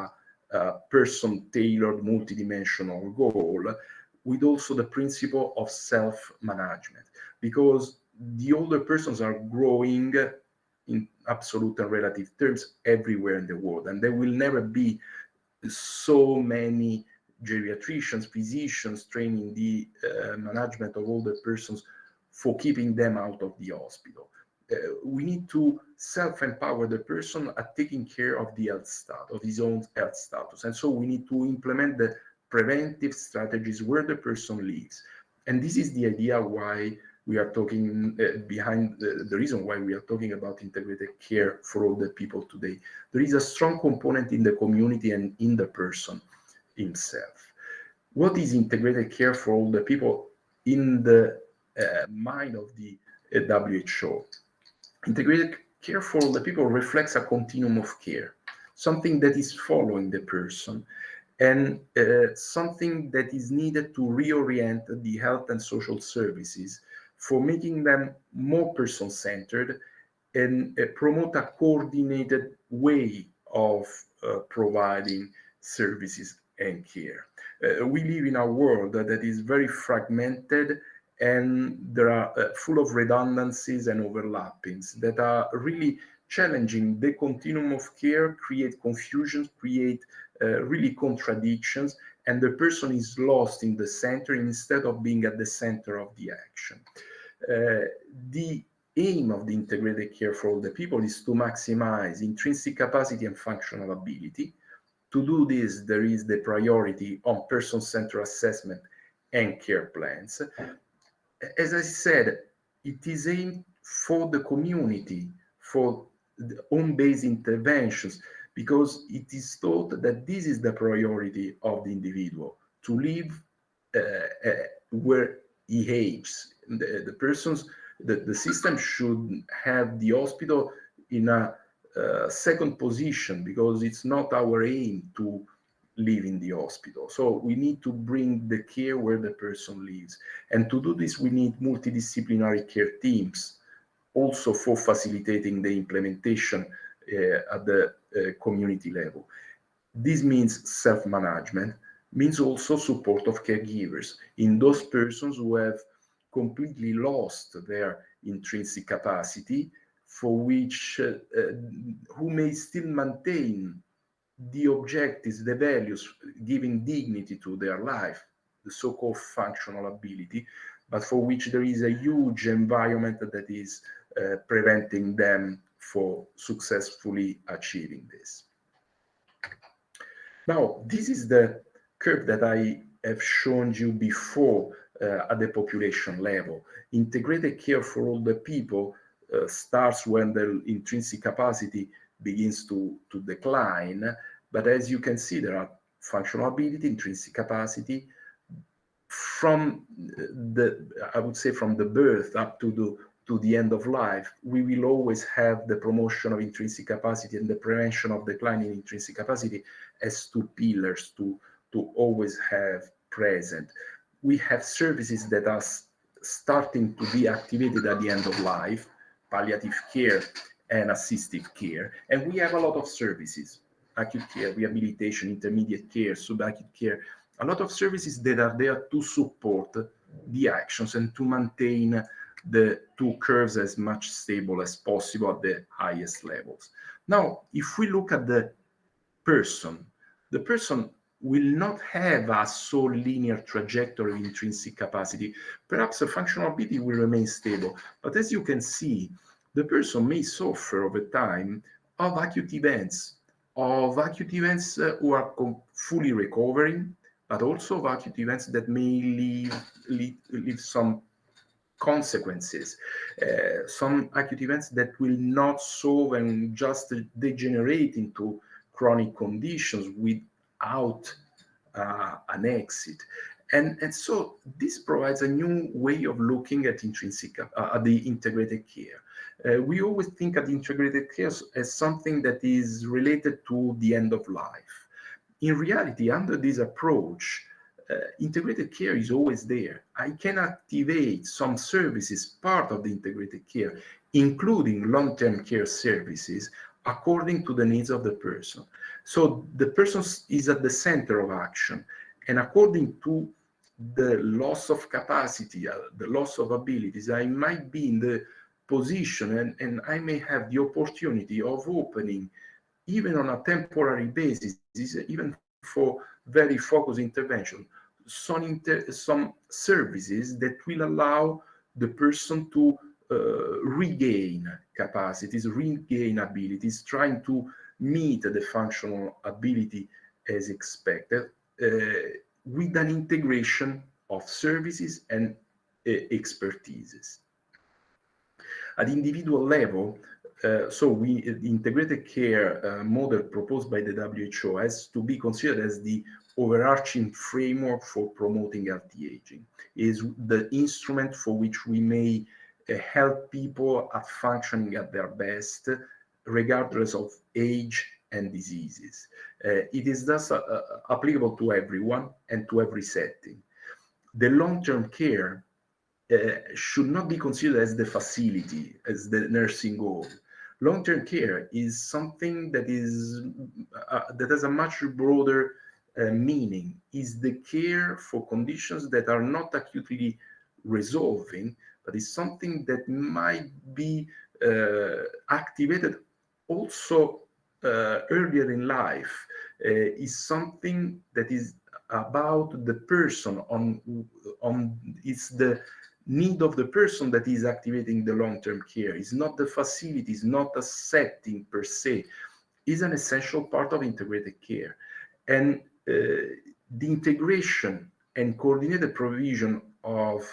Speaker 2: a person-tailored multidimensional goal, with also the principle of self-management, because the older persons are growing in absolute and relative terms everywhere in the world, and there will never be so many geriatricians, physicians training the management of older persons for keeping them out of the hospital. We need to self-empower the person at taking care of the health status, of his own health status. And so we need to implement the preventive strategies where the person lives. And this is the idea why we are talking, behind the reason why we are talking about integrated care for older people today. There is a strong component in the community and in the person himself. What is integrated care for older people in the mind of the WHO? Integrated care for older people reflects a continuum of care, something that is following the person, and something that is needed to reorient the health and social services for making them more person-centered and promote a coordinated way of providing services and care. We live in a world that is very fragmented, and there are full of redundancies and overlappings that are really challenging the continuum of care, create confusion, create really contradictions, and the person is lost in the center instead of being at the center of the action. The aim of the integrated care for older people is to maximize intrinsic capacity and functional ability. To do this, there is the priority on person-centered assessment and care plans. As I said, it is aimed for the community, for the home-based interventions, because it is thought that this is the priority of the individual, to live where he ages. The system should have the hospital in a second position, because it's not our aim to live in the hospital. So we need to bring the care where the person lives. And to do this, we need multidisciplinary care teams, also for facilitating the implementation at the community level. This means self-management, means also support of caregivers in those persons who have completely lost their intrinsic capacity, for which who may still maintain the objectives, the values, giving dignity to their life, the so-called functional ability, but for which there is a huge environment that is preventing them for successfully achieving this. Now, this is the curve that I have shown you before at the population level. Integrated care for older people starts when the intrinsic capacity begins to decline, but as you can see, there are functional ability, intrinsic capacity. From I would say from the birth up to the end of life, we will always have the promotion of intrinsic capacity and the prevention of declining intrinsic capacity as two pillars to always have present. We have services that are starting to be activated at the end of life, palliative care and assistive care, and we have a lot of services, acute care, rehabilitation, intermediate care, subacute care, a lot of services that are there to support the actions and to maintain the two curves as much stable as possible at the highest levels. Now, if we look at the person will not have a so linear trajectory of intrinsic capacity. Perhaps the functional ability will remain stable, but as you can see, the person may suffer over time of acute events who are fully recovering, but also of acute events that may leave some consequences, some acute events that will not solve and just degenerate into chronic conditions without an exit. And so this provides a new way of looking at the integrated care. We always think of integrated care as something that is related to the end of life. In reality, under this approach, integrated care is always there. I can activate some services, part of the integrated care, including long-term care services, according to the needs of the person. So the person is at the center of action, and according to the loss of capacity, the loss of abilities, I might be in the position and I may have the opportunity of opening, even on a temporary basis, even for very focused intervention, some services that will allow the person to regain capacities, regain abilities, trying to meet the functional ability as expected, with an integration of services and expertises. At individual level, the integrated care model proposed by the WHO has to be considered as the overarching framework for promoting healthy aging. It is the instrument for which we may help people at functioning at their best, regardless of age and diseases. It is thus applicable to everyone and to every setting. The long-term care should not be considered as the facility, as the nursing home. Long-term care is something that has a much broader meaning. Is the care for conditions that are not acutely resolving, but is something that might be activated also earlier in life. Is something that is about the person, it's the need of the person that is activating the long-term care. It's not the facility, it's not a setting per se. It's an essential part of integrated care. And the integration and coordinated provision of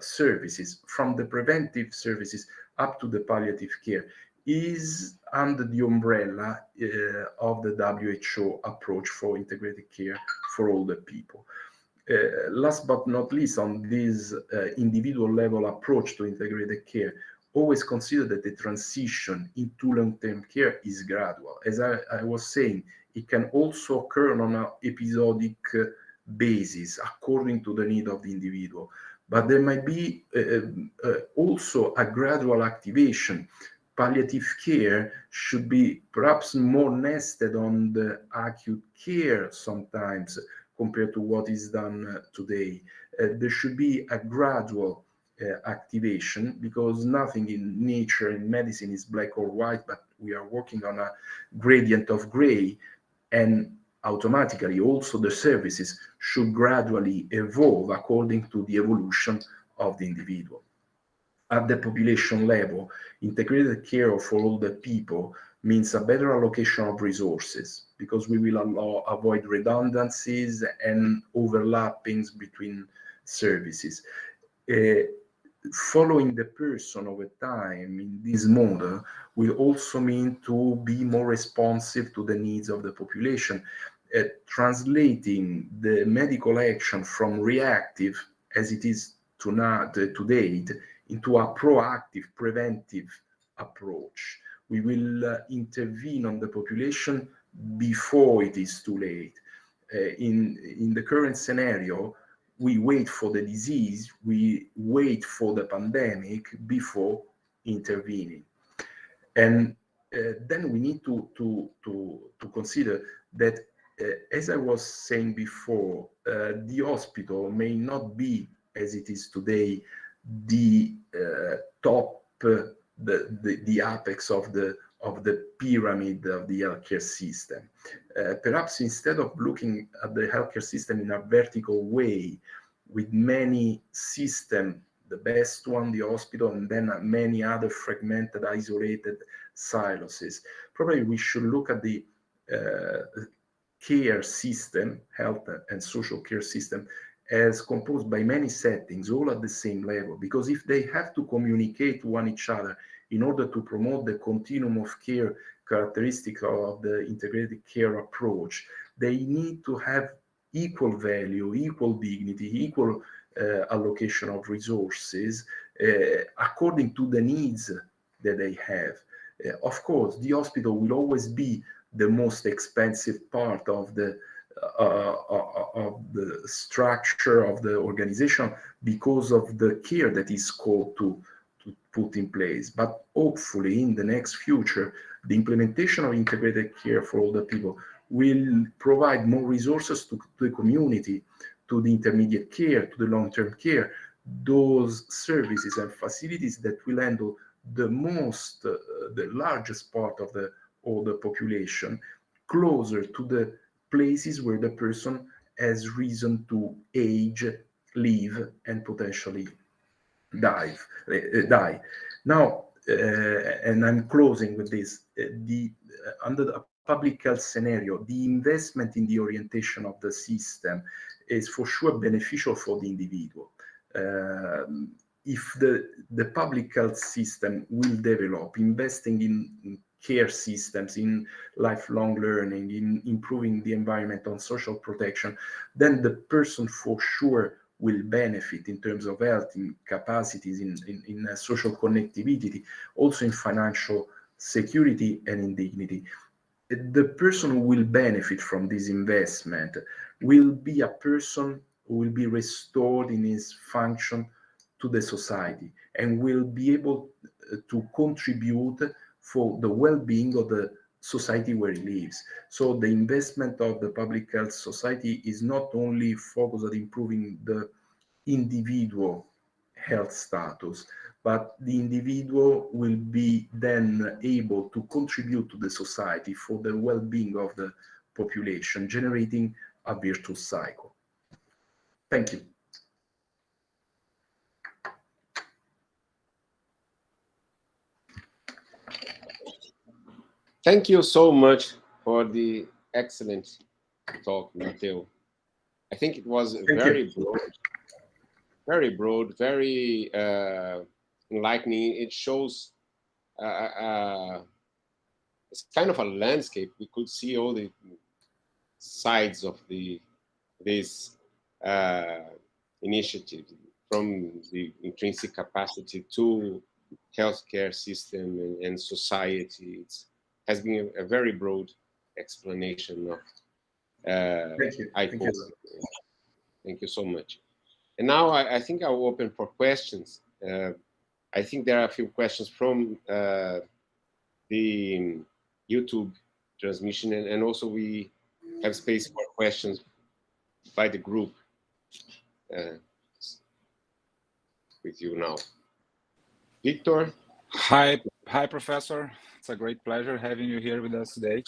Speaker 2: services, from the preventive services up to the palliative care, is under the umbrella of the WHO approach for integrated care for older people. Last but not least, on this individual level approach to integrated care, always consider that the transition into long-term care is gradual. As I was saying, it can also occur on an episodic basis according to the need of the individual. But there might be also a gradual activation. Palliative care should be perhaps more nested on the acute care sometimes compared to what is done today. There should be a gradual activation, because nothing in nature and medicine is black or white, but we are working on a gradient of gray, and automatically also the services should gradually evolve according to the evolution of the individual. At the population level, integrated care for older people means a better allocation of resources, because we will avoid redundancies and overlappings between services. Following the person over time in this model will also mean to be more responsive to the needs of the population, translating the medical action from reactive, as it is to date, into a proactive, preventive approach. We will intervene on the population before it is too late. In the current scenario, we wait for the disease, we wait for the pandemic before intervening. And then we need to consider that, as I was saying before, the hospital may not be, as it is today, the top, the apex of the of the pyramid of the healthcare system. Perhaps instead of looking at the healthcare system in a vertical way, with many systems, the best one, the hospital, and then many other fragmented, isolated silos, probably we should look at the care system, health and social care system, as composed by many settings, all at the same level. Because if they have to communicate to each other in order to promote the continuum of care characteristic of the integrated care approach, they need to have equal value, equal dignity, equal allocation of resources according to the needs that they have. Of course, the hospital will always be the most expensive part of the structure of the organization because of the care that is called to put in place. But hopefully in the next future, the implementation of integrated care for older people will provide more resources to the community, to the intermediate care, to the long-term care, those services and facilities that will handle the largest part of the older population, closer to the places where the person has reason to age, live, and potentially die. Now, and I'm closing with this, under the public health scenario, the investment in the orientation of the system is for sure beneficial for the individual. If the public health system will develop, investing in care systems, in lifelong learning, in improving the environment on social protection, then the person for sure will benefit in terms of health, in capacities, in social connectivity, also in financial security and in dignity. The person who will benefit from this investment will be a person who will be restored in his function to the society and will be able to contribute for the well-being of the society where he lives. So the investment of the public health society is not only focused on improving the individual health status, but the individual will be then able to contribute to the society for the well-being of the population, generating a virtuous cycle. Thank you.
Speaker 1: Thank you so much for the excellent talk, Matteo. I think it was very broad, very enlightening. It shows it's kind of a landscape. We could see all the sides of this initiative, from the intrinsic capacity to healthcare system and society. It has been a very broad explanation of ICOPE. Thank you so much. And now I think I will open for questions. I think there are a few questions from the YouTube transmission, and also we have space for questions by the group with you now. Victor?
Speaker 3: Hi, Professor. It's a great pleasure having you here with us today.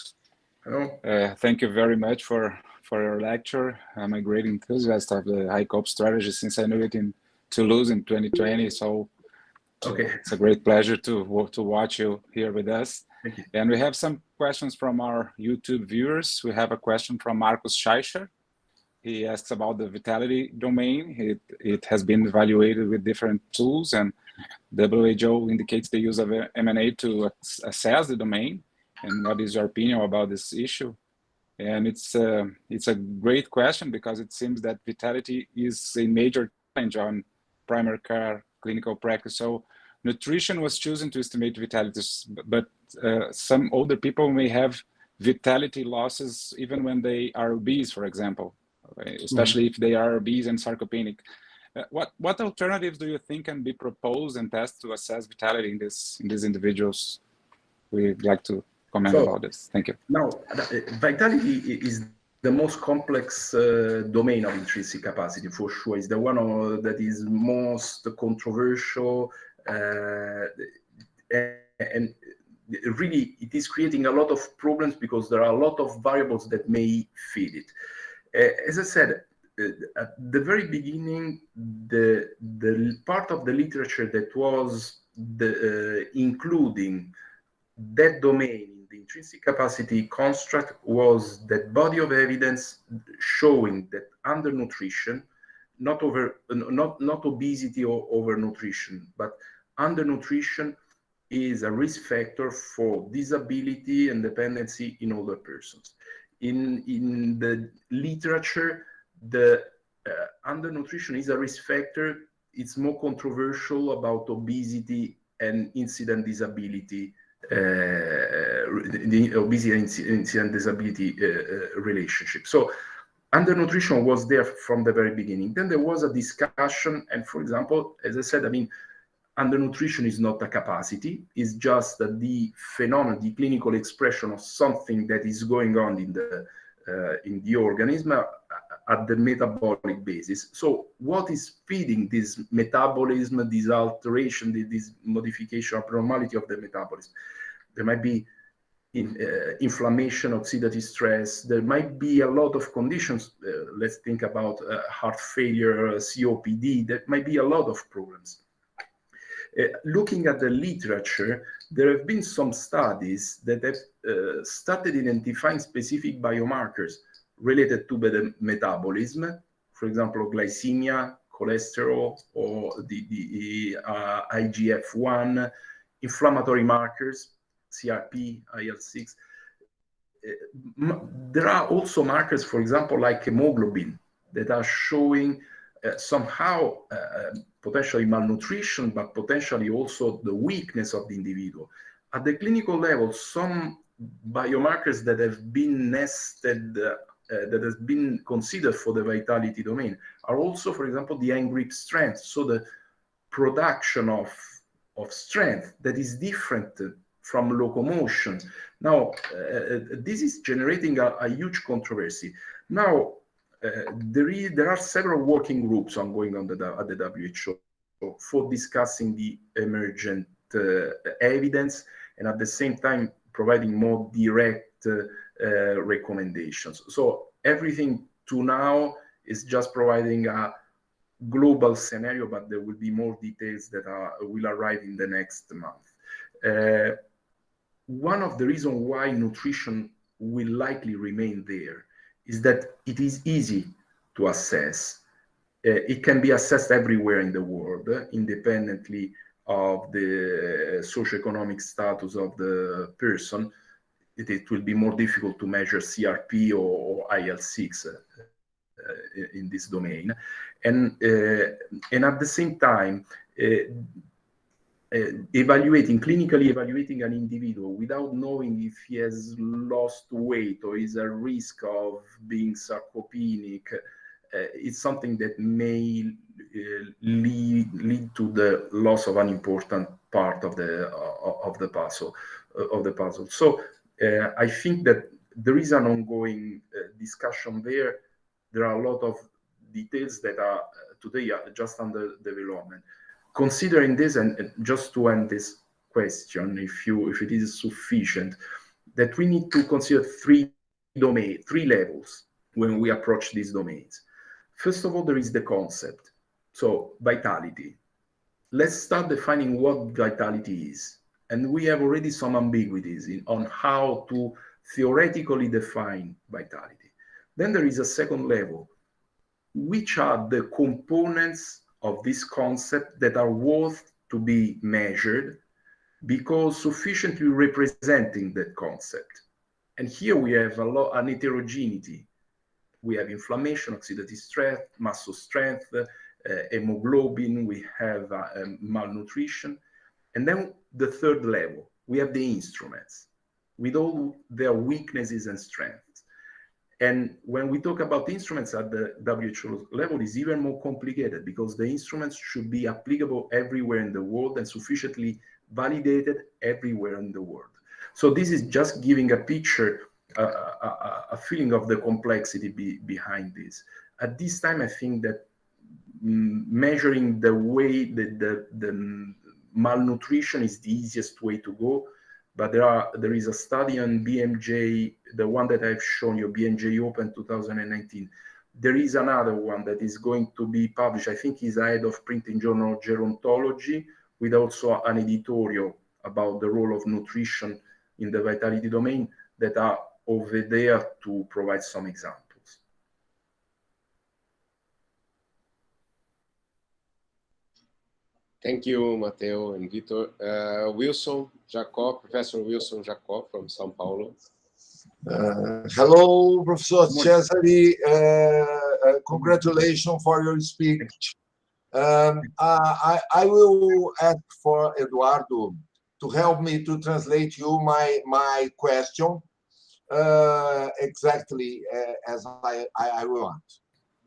Speaker 2: Hello.
Speaker 3: Thank you very much for your lecture. I'm a great enthusiast of the ICOPE strategy since I knew it in Toulouse in 2020. So it's a great pleasure to watch you here with us.
Speaker 2: Thank you.
Speaker 3: And we have some questions from our YouTube viewers. We have a question from Marcus Scheischer. He asks about the vitality domain. It has been evaluated with different tools, and WHO indicates the use of M&A to assess the domain. And what is your opinion about this issue? And it's a great question, because it seems that vitality is a major challenge on primary care clinical practice. So nutrition was chosen to estimate vitality, but some older people may have vitality losses even when they are obese, for example, especially if they are obese and sarcopenic. What alternatives do you think can be proposed and tested to assess vitality in these individuals? We'd like to comment about this. Thank you.
Speaker 2: Now, vitality is the most complex domain of intrinsic capacity, for sure. It's the one that is most controversial, and really it is creating a lot of problems because there are a lot of variables that may feed it. As I said, at the very beginning, the part of the literature that was including that domain in the intrinsic capacity construct was that body of evidence showing that undernutrition, not obesity or overnutrition, but undernutrition is a risk factor for disability and dependency in older persons. In the literature, the undernutrition is a risk factor. It's more controversial about obesity and incident disability, the obesity and incident disability relationship. So undernutrition was there from the very beginning. Then there was a discussion, and for example, as I said, I mean, undernutrition is not a capacity, it's just the phenomenon, the clinical expression of something that is going on in the organism at the metabolic basis. So what is feeding this metabolism, this alteration, this modification, abnormality of the metabolism? There might be inflammation, oxidative stress. There might be a lot of conditions. Let's think about heart failure, COPD. There might be a lot of problems. Looking at the literature, there have been some studies that have started identifying specific biomarkers related to the metabolism, for example, glycemia, cholesterol, or the IGF-1, inflammatory markers, CRP, IL-6. There are also markers, for example, like hemoglobin, that are showing somehow potentially malnutrition, but potentially also the weakness of the individual. At the clinical level, some biomarkers that have been nested, that has been considered for the vitality domain are also, for example, the hand grip strength. So the production of strength that is different from locomotion. Now, this is generating a huge controversy. Now, there are several working groups ongoing at the WHO for discussing the emergent evidence and at the same time providing more direct recommendations. So everything to now is just providing a global scenario, but there will be more details that will arrive in the next month. One of the reasons why nutrition will likely remain there is that it is easy to assess. It can be assessed everywhere in the world, independently of the socioeconomic status of the person. It will be more difficult to measure CRP or IL-6 in this domain. And at the same time, clinically evaluating an individual without knowing if he has lost weight or is at risk of being sarcopenic, it's something that may lead to the loss of an important part of the puzzle. So I think that there is an ongoing discussion there. There are a lot of details that are today just under development. Considering this, and just to end this question, if it is sufficient, that we need to consider three levels when we approach these domains. First of all, there is the concept. So vitality. Let's start defining what vitality is. And we have already some ambiguities on how to theoretically define vitality. Then there is a second level. Which are the components of this concept that are worth to be measured because sufficiently representing that concept? And here we have an heterogeneity. We have inflammation, oxidative stress, muscle strength, hemoglobin, we have malnutrition. And then the third level, we have the instruments with all their weaknesses and strengths. And when we talk about instruments at the WHO level, it's even more complicated because the instruments should be applicable everywhere in the world and sufficiently validated everywhere in the world. So this is just giving a picture, a feeling of the complexity behind this. At this time, I think that measuring the way that the malnutrition is the easiest way to go. but there is a study on BMJ, the one that I've shown you, BMJ Open 2019. There is another one that is going to be published. I think is ahead of printing journal Gerontology, with also an editorial about the role of nutrition in the vitality domain that are over there to provide some examples.
Speaker 1: Thank you, Matteo and Vitor. Wilson Jacob, Professor Wilson Jacob from São Paulo.
Speaker 4: Hello, Professor Cesari. Congratulations for your speech. I will ask for Eduardo to help me to translate you my question exactly as I want.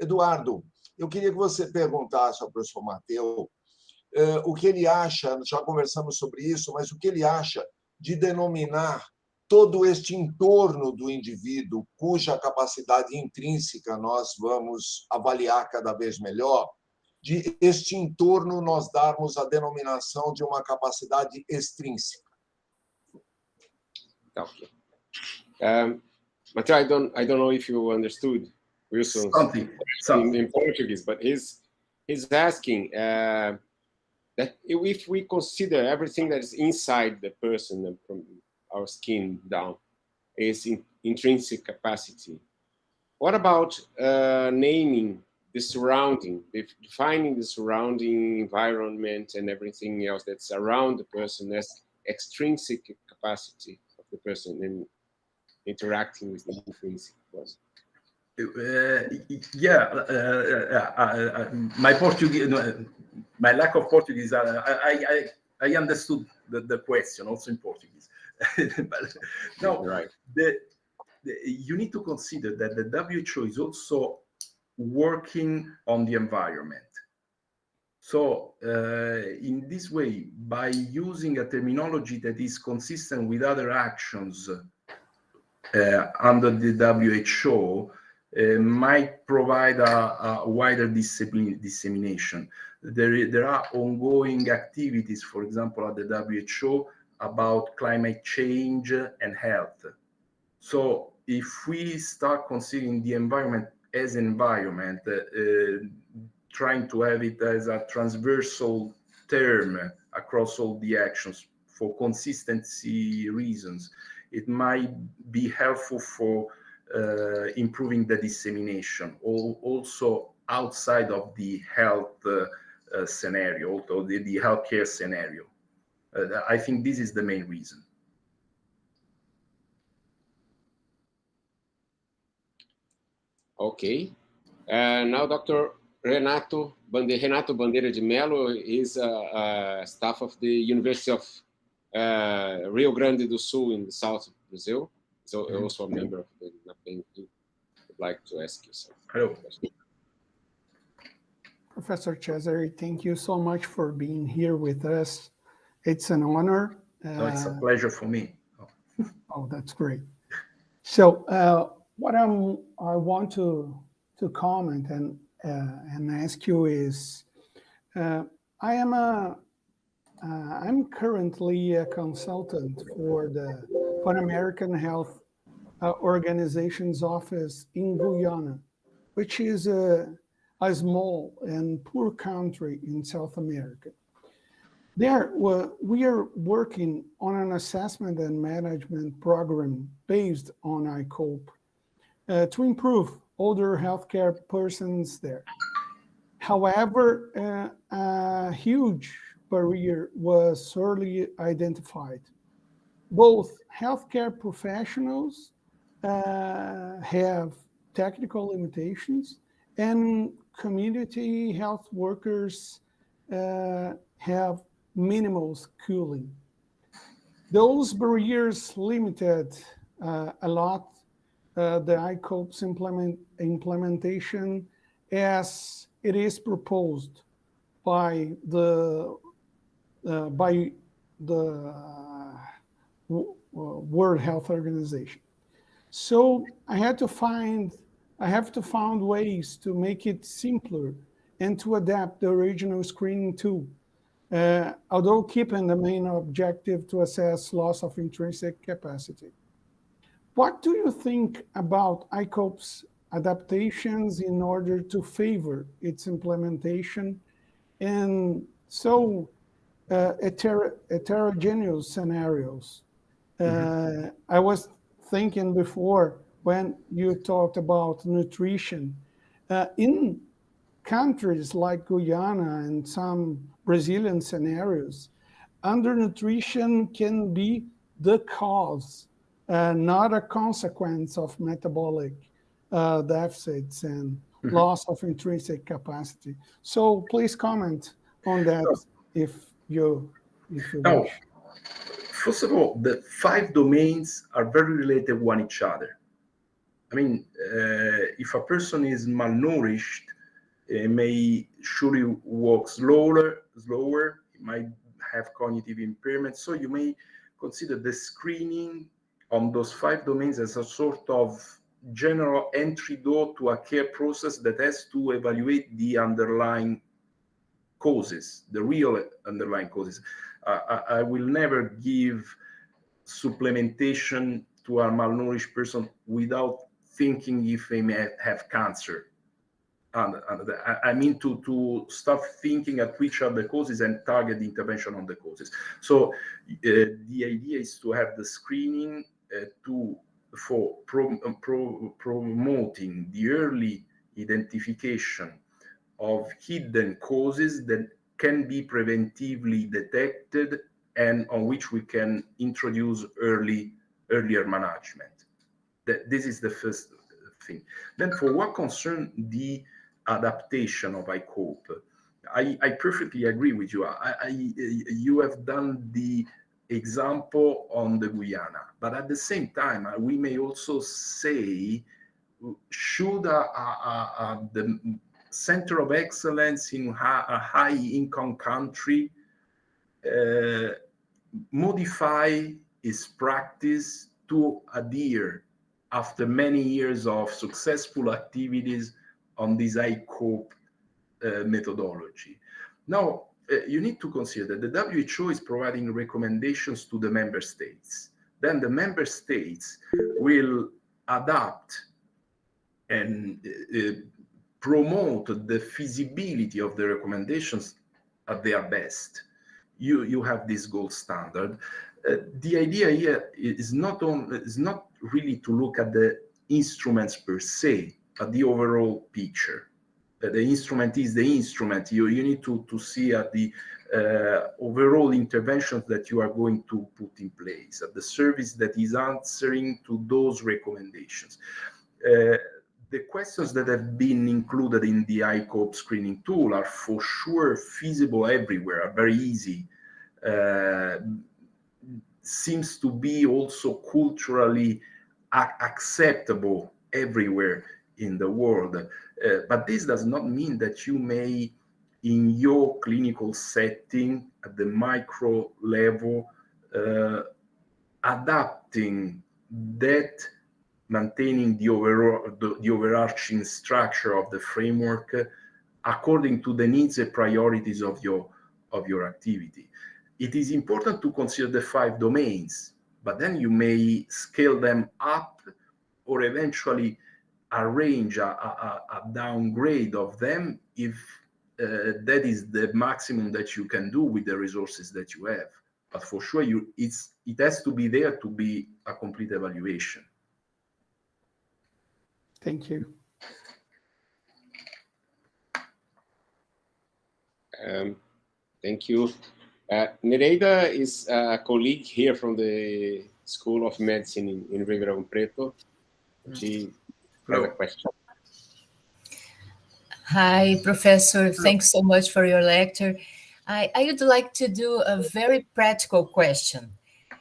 Speaker 4: Eduardo, eu queria que você perguntasse ao professor Matteo o que ele acha, já conversamos sobre isso, mas o que ele acha de denominar todo este entorno do indivíduo, cuja capacidade intrínseca nós vamos avaliar cada vez melhor, de este entorno nós darmos a denominação de uma capacidade extrínseca.
Speaker 1: Okay. Matteo, I don't know if you understood Wilson in Portuguese, but he's asking that if we consider everything that is inside the person from our skin down is intrinsic capacity, what about naming the surrounding, defining the surrounding environment and everything else that's around the person as extrinsic capacity of the person and interacting with the intrinsic person?
Speaker 2: My Portuguese, my lack of Portuguese, I understood the question also in Portuguese. But no,
Speaker 1: right.
Speaker 2: You need to consider that the WHO is also working on the environment. So in this way, by using a terminology that is consistent with other actions under the WHO, might provide a wider dissemination. There are ongoing activities, for example, at the WHO about climate change and health. So if we start considering the environment as environment, trying to have it as a transversal term across all the actions for consistency reasons, it might be helpful for improving the dissemination, also outside of the health scenario, although the healthcare scenario. I think this is the main reason.
Speaker 1: Okay. Now Dr. Renato Bandeira de Mello is staff of the University of Rio Grande do Sul in the south of Brazil. So also a member of the NAPEM. Would like to ask you something.
Speaker 2: Hello.
Speaker 5: Professor Cesari, thank you so much for being here with us. It's an honor.
Speaker 2: No, it's a pleasure for me.
Speaker 5: Oh, that's great. So what I want to comment and ask you is, I'm currently a consultant for the Pan-American Health Organization's office in Guyana, which is a small and poor country in South America. There, we are working on an assessment and management program based on ICOPE to improve older healthcare persons there. However, a huge barrier was early identified. Both healthcare professionals have technical limitations, and community health workers have minimal schooling. Those barriers limited a lot the ICOPE's implementation as it is proposed by the World Health Organization. So I have to find ways to make it simpler and to adapt the original screening tool although keeping the main objective to assess loss of intrinsic capacity. What do you think about ICOPE's adaptations in order to favor its implementation in so heterogeneous scenarios? I was thinking before when you talked about nutrition, in countries like Guyana and some Brazilian scenarios, undernutrition can be the cause, not a consequence of metabolic deficits and loss of intrinsic capacity. So please comment on that if you wish.
Speaker 2: First of all, the 5 domains are very related one each other. I mean, if a person is malnourished, it may surely walk slower, it might have cognitive impairment. So you may consider the screening on those 5 domains as a sort of general entry door to a care process that has to evaluate the underlying causes, the real underlying causes. I will never give supplementation to a malnourished person without thinking if they may have cancer. I mean to start thinking at which are the causes and target the intervention on the causes. So the idea is to have the screening for promoting the early identification of hidden causes that can be preventively detected and on which we can introduce earlier management. This is the first thing. Then for what concerns the adaptation of ICOPE, I perfectly agree with you. You have done the example on the Guyana, but at the same time, we may also say, should the center of excellence in a high-income country modify its practice to adhere after many years of successful activities on this ICOPE methodology? Now, you need to consider that the WHO is providing recommendations to the member states. Then the member states will adapt and promote the feasibility of the recommendations at their best. You have this gold standard. The idea here is not really to look at the instruments per se, but the overall picture. The instrument is the instrument. You need to see at the overall interventions that you are going to put in place, at the service that is answering to those recommendations. The questions that have been included in the ICOPE screening tool are for sure feasible everywhere, are very easy. Seems to be also culturally acceptable everywhere in the world. But this does not mean that you may, in your clinical setting at the micro level, adapting that, maintaining the overarching structure of the framework according to the needs and priorities of your activity. It is important to consider the 5 domains, but then you may scale them up or eventually arrange a downgrade of them if that is the maximum that you can do with the resources that you have. But for sure, it has to be there to be a complete evaluation.
Speaker 5: Thank you.
Speaker 1: Thank you. Nereida is a colleague here from the School of Medicine in Ribeirão Preto. She has a question.
Speaker 6: Hi, Professor. Thanks so much for your lecture. I would like to do a very practical question.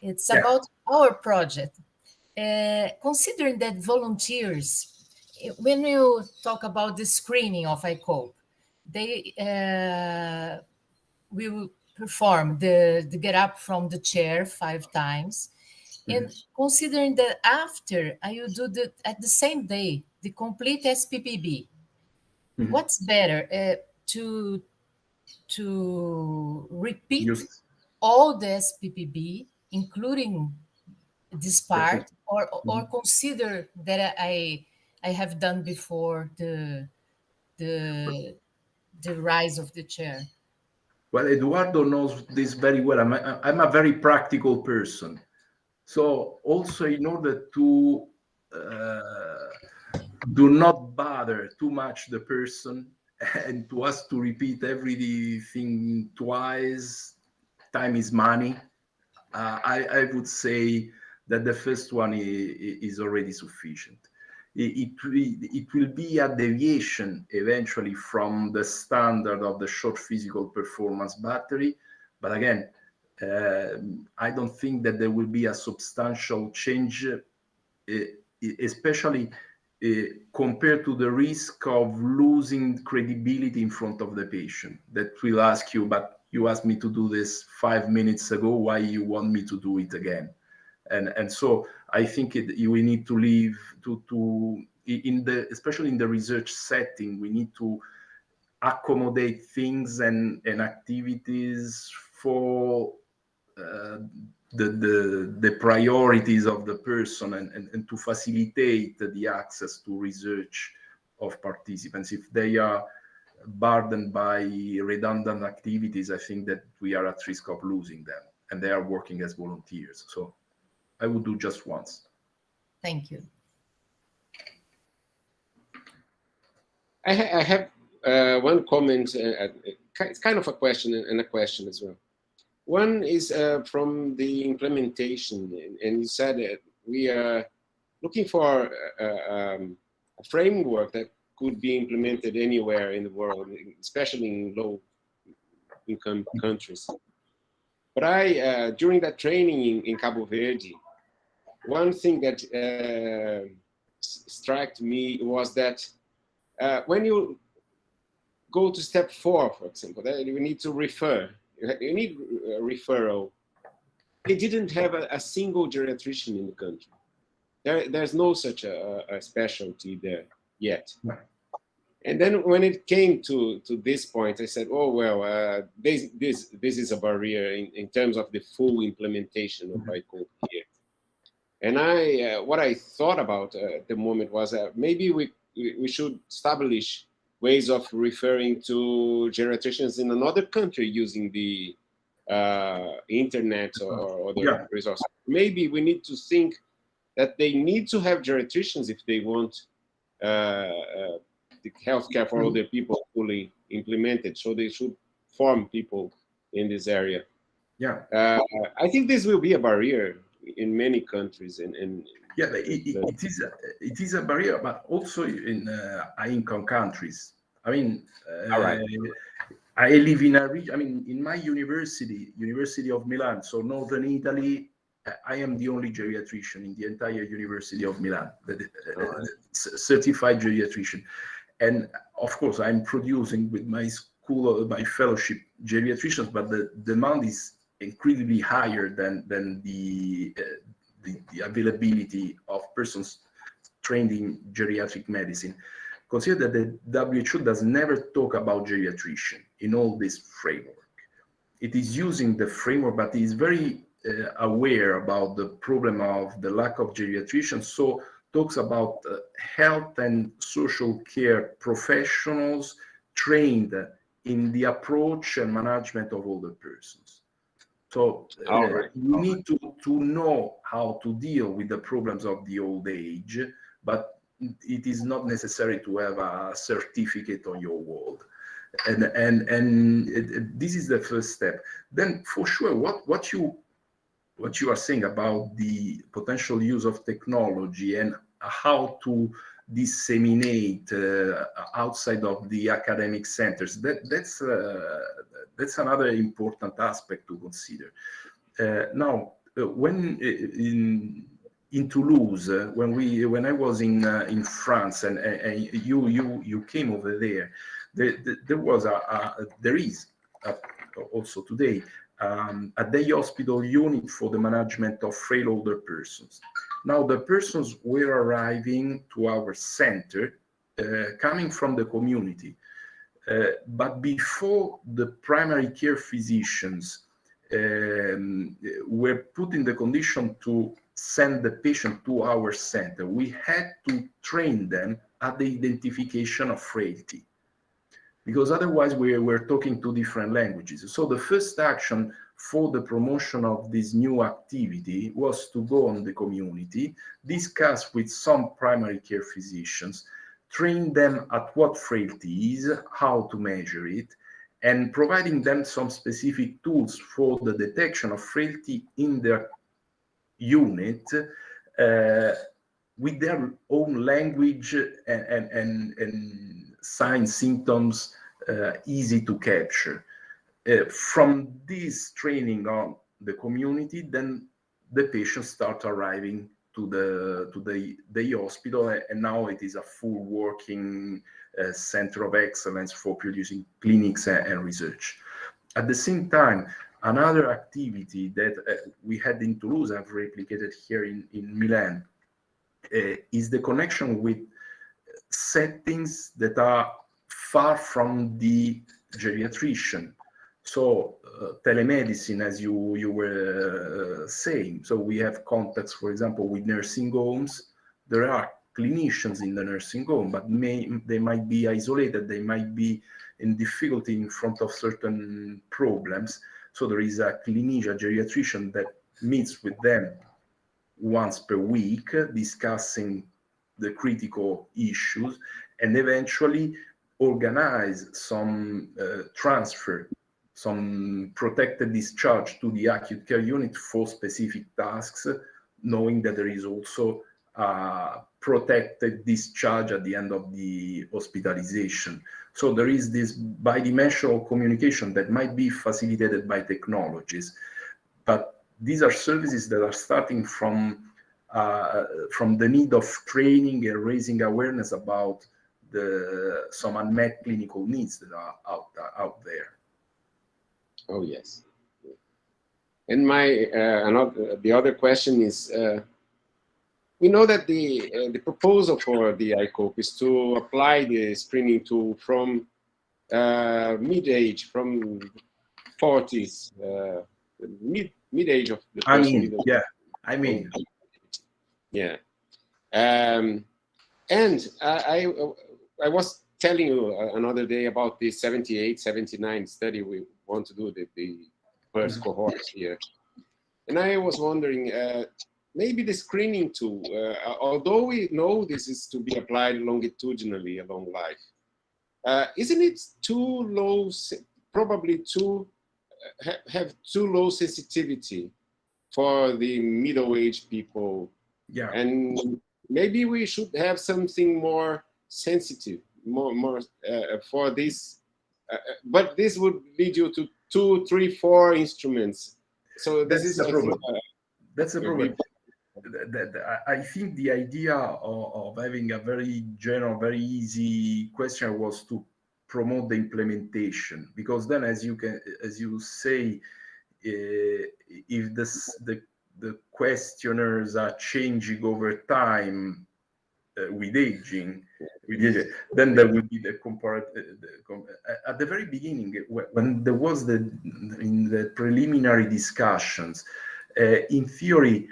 Speaker 6: It's about our project. Considering that volunteers, when you talk about the screening of ICOPE, they will perform the get up from the chair 5 times. And considering that after I will do at the same day, the complete SPPB, what's better, to to repeat all the SPPB, including this part, or consider that I have done before the rise of the chair?
Speaker 2: Well, Eduardo knows this very well. I'm a very practical person. So also in order to do not bother too much the person and to us to repeat everything twice, time is money. I would say that the first one is already sufficient. It will be a deviation eventually from the standard of the short physical performance battery. But again, I don't think that there will be a substantial change, especially compared to the risk of losing credibility in front of the patient that will ask you, but you asked me to do this 5 minutes ago, why you want me to do it again? And so I think we need to leave especially in the research setting, we need to accommodate things and activities for the priorities of the person and to facilitate the access to research of participants. If they are burdened by redundant activities, I think that we are at risk of losing them, and they are working as volunteers. So I would do just once.
Speaker 6: Thank you.
Speaker 1: I have one comment. It's kind of a question and a question as well. One is from the implementation, and you said that we are looking for a framework that could be implemented anywhere in the world, especially in low-income countries. But during that training in Cabo Verde, one thing that struck me was that when you go to step 4, for example, that you need to refer. You need a referral. They didn't have a single geriatrician in the country. There's no such a specialty there yet. And then when it came to this point, I said, oh, well, this is a barrier in terms of the full implementation of ICOPE here. And what I thought about at the moment was maybe we should establish ways of referring to geriatricians in another country using the internet or other resources. Maybe we need to think that they need to have geriatricians if they want the healthcare for older people fully implemented. So they should form people in this area.
Speaker 2: Yeah,
Speaker 1: I think this will be a barrier in many countries.
Speaker 2: Yeah, it is a barrier, but also in high-income countries. I mean, I live in a region. I mean, in my University of Milan, so northern Italy, I am the only geriatrician in the entire University of Milan, certified geriatrician. And of course, I'm producing with my school, my fellowship, geriatricians, but the demand is incredibly higher than the availability of persons trained in geriatric medicine. Consider that the WHO does never talk about geriatrician in all this framework. It is using the framework, but it is very aware about the problem of the lack of geriatricians, so talks about health and social care professionals trained in the approach and management of older persons. So you need to know how to deal with the problems of the old age, but it is not necessary to have a certificate on your wall. And this is the first step. Then for sure, what you are saying about the potential use of technology and how to disseminate outside of the academic centers, that's another important aspect to consider. Now, when in Toulouse, when I was in France and you came over there, there is also today a day hospital unit for the management of frail older persons. Now the persons were arriving to our center, coming from the community. But before the primary care physicians were put in the condition to send the patient to our center, we had to train them at the identification of frailty, because otherwise we're talking two different languages. So the first action for the promotion of this new activity was to go on the community, discuss with some primary care physicians, train them at what frailty is, how to measure it, and providing them some specific tools for the detection of frailty in their unit with their own language and signs, symptoms easy to capture. From this training on the community, then the patients start arriving to the hospital, and now it is a full working center of excellence for producing clinics and research. At the same time, another activity that we had in Toulouse, I've replicated here in Milan, is the connection with settings that are far from the geriatrician. So telemedicine, as you were saying. So we have contacts, for example, with nursing homes. There are clinicians in the nursing home, but they might be isolated. They might be in difficulty in front of certain problems. So there is a clinician, geriatrician that meets with them once per week, discussing the critical issues, and eventually organize some transfer, some protected discharge to the acute care unit for specific tasks, knowing that there is also a protected discharge at the end of the hospitalization. So there is this bidimensional communication that might be facilitated by technologies, but these are services that are starting from the need of training and raising awareness about some unmet clinical needs that are out there.
Speaker 1: Oh yes. And the other question is, we know that the proposal for the ICOPE is to apply the screening tool from mid-age, from 40s, mid-age of the person. Yeah. And I was telling you another day about the 78, 79 study we want to do, the first cohort here. And I was wondering, maybe the screening tool, although we know this is to be applied longitudinally along life, isn't it too low, probably have too low sensitivity for the middle-aged people?
Speaker 2: Yeah. And
Speaker 1: maybe we should have something more sensitive, more for this, but this would lead you to 2, 3, 4 instruments. So this is
Speaker 2: the problem. That's the problem. I think the idea of having a very general, very easy question was to promote the implementation, because then, as you say, if the questionnaires are changing over time with aging, then there will be the comparative. At the very beginning, when there was in the preliminary discussions, in theory,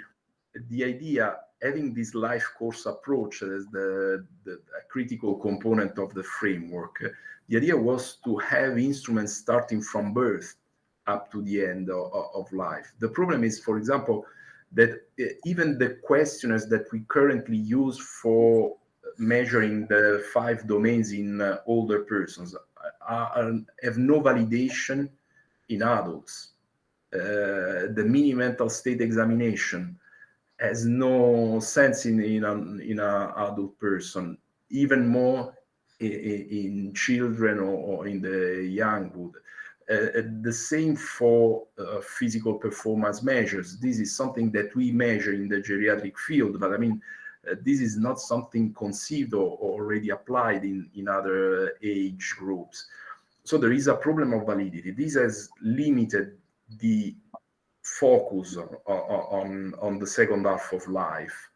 Speaker 2: the idea, having this life course approach as the critical component of the framework, the idea was to have instruments starting from birth up to the end of life. The problem is, for example, that even the questionnaires that we currently use for measuring the 5 domains in older persons have no validation in adults. The mini mental state examination has no sense in an adult person, even more in children or in the younghood. The same for physical performance measures. This is something that we measure in the geriatric field, but I mean, this is not something conceived or already applied in other age groups. So there is a problem of validity. This has limited the focus on the second half of life.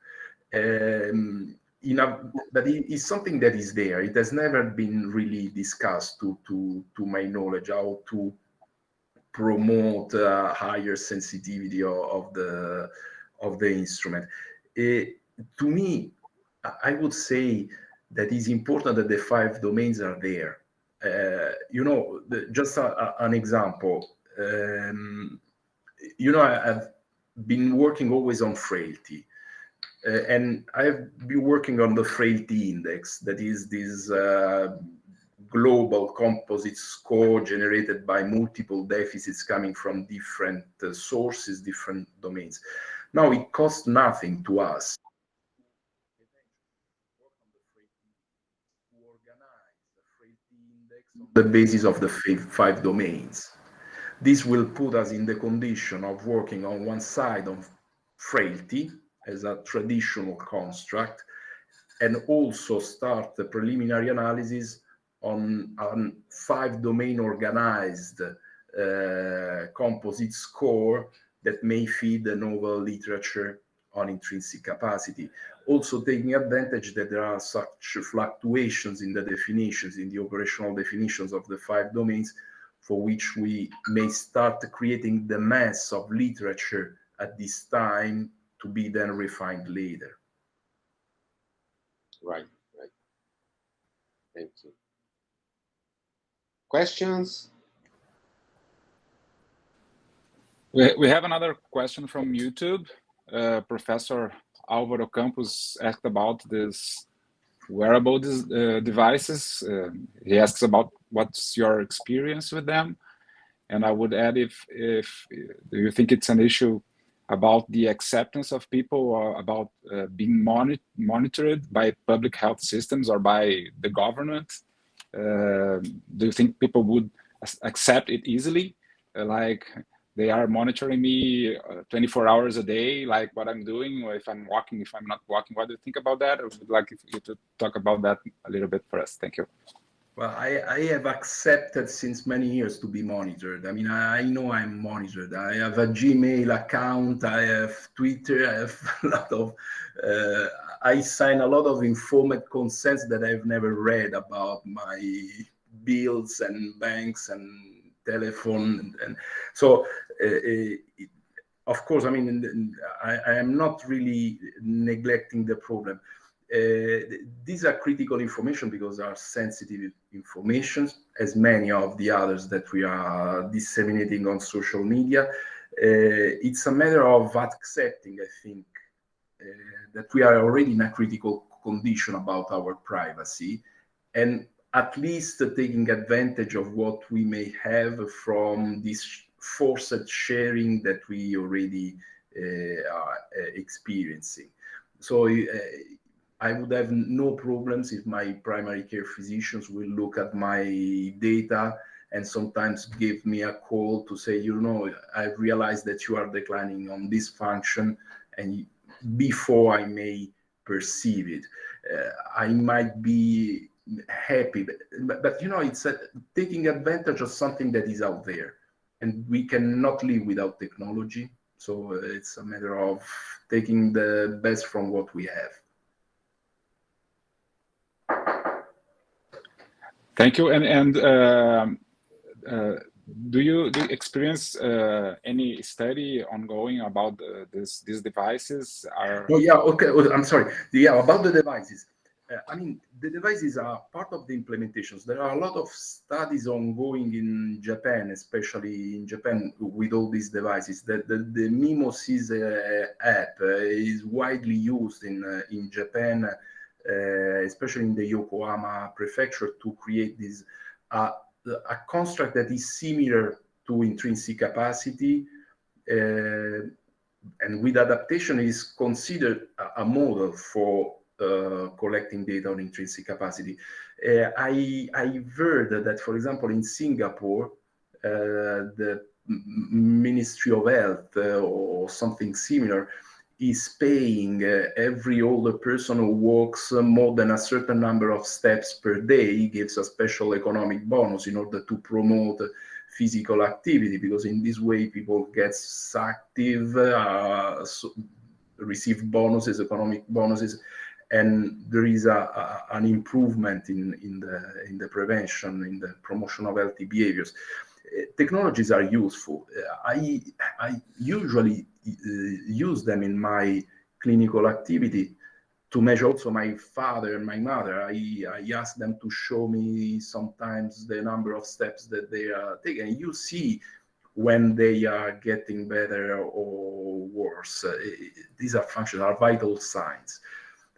Speaker 2: but it is something that is there. It has never been really discussed to my knowledge, how to promote higher sensitivity of the instrument. To me, I would say that it's important that the 5 domains are there. Just an example. I've been working always on frailty. And I've been working on the frailty index, that is this global composite score generated by multiple deficits coming from different sources, different domains. Now, it costs nothing to us to organize the frailty index on the basis of the 5 domains. This will put us in the condition of working on one side of frailty as a traditional construct, and also start the preliminary analysis on 5 domain organized composite score that may feed the novel literature on intrinsic capacity. Also taking advantage that there are such fluctuations in the definitions, in the operational definitions of the 5 domains, for which we may start creating the mass of literature at this time to be then refined later.
Speaker 1: Right. Thank you. Questions?
Speaker 3: We have another question from YouTube. Professor Álvaro Campos asked about this wearable devices. He asks about what's your experience with them, and I would add, if do you think it's an issue about the acceptance of people, or about being monitored by public health systems or by the government? Do you think people would accept it easily, like they are monitoring me 24 hours a day, like what I'm doing, or if I'm walking, if I'm not walking? What do you think about that? I would like you to talk about that a little bit for us. Thank you.
Speaker 2: Well, I have accepted since many years to be monitored. I mean, I know I'm monitored. I have a Gmail account, I have Twitter, I have a lot of, I sign a lot of informed consents that I've never read about my bills and banks and telephone. And so, of course, I mean, I am not really neglecting the problem. These are critical information because they are sensitive information, as many of the others that we are disseminating on social media. It's a matter of accepting, I think, that we are already in a critical condition about our privacy, and at least taking advantage of what we may have from this forced sharing that we already are experiencing. So I would have no problems if my primary care physicians will look at my data and sometimes give me a call to say, I've realized that you are declining on this function, and before I may perceive it, I might be happy, but it's taking advantage of something that is out there, and we cannot live without technology. So it's a matter of taking the best from what we have.
Speaker 3: Thank you. And do you experience any study ongoing about these devices?
Speaker 2: Oh yeah, okay. I'm sorry. Yeah, about the devices. I mean, the devices are part of the implementations. There are a lot of studies ongoing in Japan, especially in Japan, with all these devices. The Mimosys app is widely used in Japan, especially in the Yokohama prefecture, to create this a construct that is similar to intrinsic capacity, and with adaptation is considered a model for collecting data on intrinsic capacity. I've heard that, for example, in Singapore, the Ministry of Health or something similar is paying every older person who walks more than a certain number of steps per day, gives a special economic bonus in order to promote physical activity, because in this way people get active, receive bonuses, economic bonuses. and there is an improvement in the prevention, in the promotion of healthy behaviors. Technologies are useful. I usually use them in my clinical activity to measure also my father and my mother. I ask them to show me sometimes the number of steps that they are taking. You see when they are getting better or worse. These are functional, are vital signs.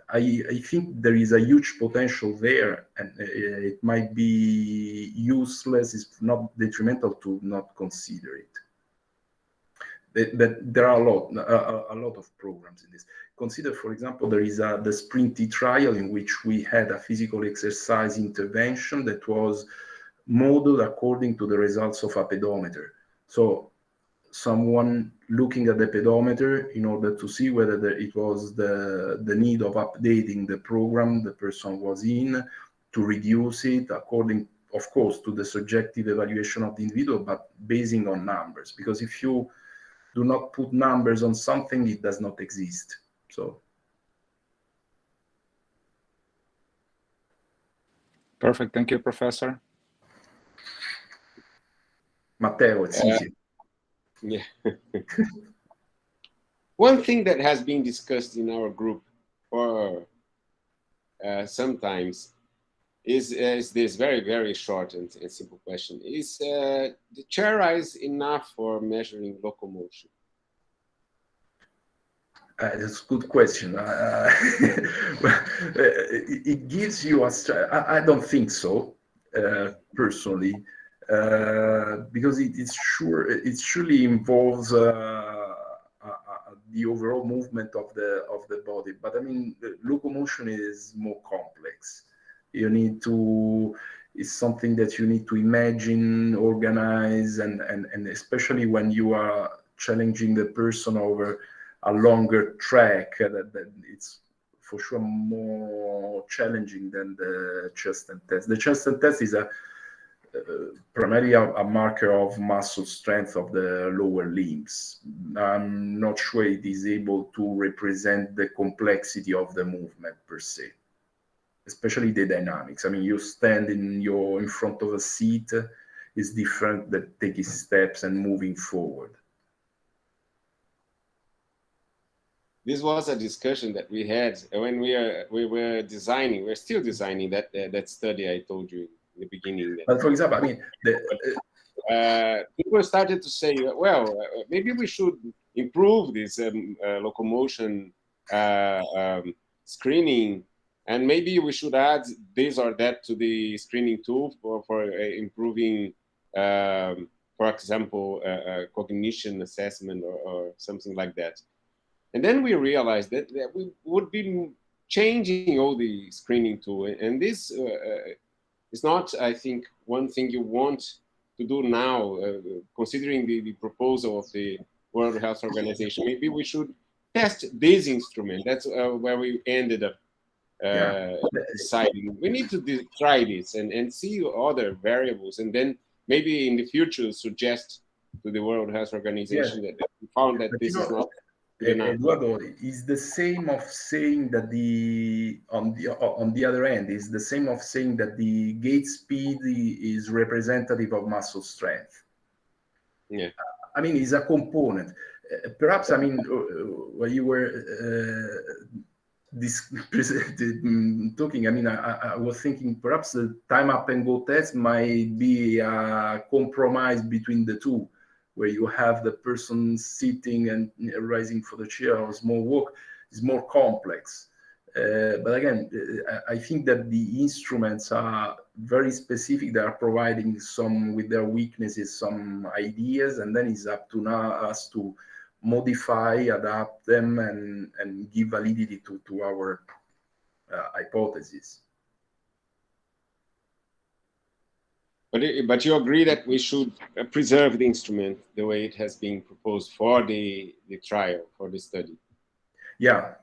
Speaker 2: I think there is a huge potential there, and it might be useless, if not detrimental, to not consider it. There are a lot of programs in this. Consider, for example, there is the Sprinty trial in which we had a physical exercise intervention that was modeled according to the results of a pedometer. So someone looking at the pedometer in order to see whether it was the need of updating the program the person was in to reduce it according, of course, to the subjective evaluation of the individual, but basing on numbers. Because if you do not put numbers on something, it does not exist. So.
Speaker 3: Perfect. Thank you, Professor.
Speaker 2: Matteo, it's easy.
Speaker 1: Yeah. One thing that has been discussed in our group for sometimes is this very, very short and simple question. Is the chair rise enough for measuring locomotion?
Speaker 2: That's a good question. It gives you I don't think so, personally, because it surely involves the overall movement of the body. But I mean, locomotion is more complex. It's something that you need to imagine, organize, and especially when you are challenging the person over a longer track, that it's for sure more challenging than the chest and test. The chest and test is primarily a marker of muscle strength of the lower limbs. I'm not sure it is able to represent the complexity of the movement per se, especially the dynamics. I mean, you stand in front of a seat is different than taking steps and moving forward.
Speaker 1: This was a discussion that we had when we're still designing that study I told you in the beginning.
Speaker 2: But for example, I mean,
Speaker 1: people started to say, well, maybe we should improve this locomotion screening, and maybe we should add this or that to the screening tool for improving, for example, cognition assessment or something like that. And then we realized that we would be changing all the screening tool. And this is not, I think, one thing you want to do now, considering the proposal of the World Health Organization. Maybe we should test this instrument. That's where we ended up deciding. We need to try this and see other variables. And then maybe in the future suggest to the World Health Organization that we found that this is not.
Speaker 2: Eduardo, is the same of saying that on the other end is the same of saying that the gait speed is representative of muscle strength.
Speaker 1: Yeah,
Speaker 2: I mean, it's a component. Perhaps, I mean, when you were talking, I mean, I was thinking perhaps the time up and go test might be a compromise between the two, where you have the person sitting and rising for the chair or small walk is more complex. But again, I think that the instruments are very specific. They are providing some, with their weaknesses, some ideas, and then it's up to us to modify, adapt them, and give validity to our hypothesis.
Speaker 1: But you agree that we should preserve the instrument the way it has been proposed for the trial, for the study?
Speaker 2: Yeah,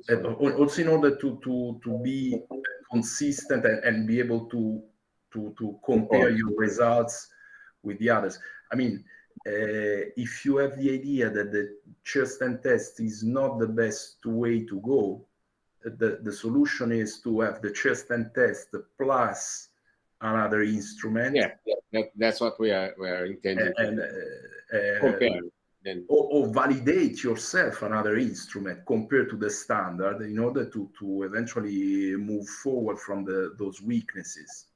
Speaker 2: also in order to be consistent and be able to compare your results with the others. I mean, if you have the idea that the chest and test is not the best way to go, the solution is to have the chest and test plus another instrument.
Speaker 1: Yeah, that's what we are intending to compare. Then.
Speaker 2: Or validate yourself another instrument compared to the standard in order to eventually move forward from those weaknesses.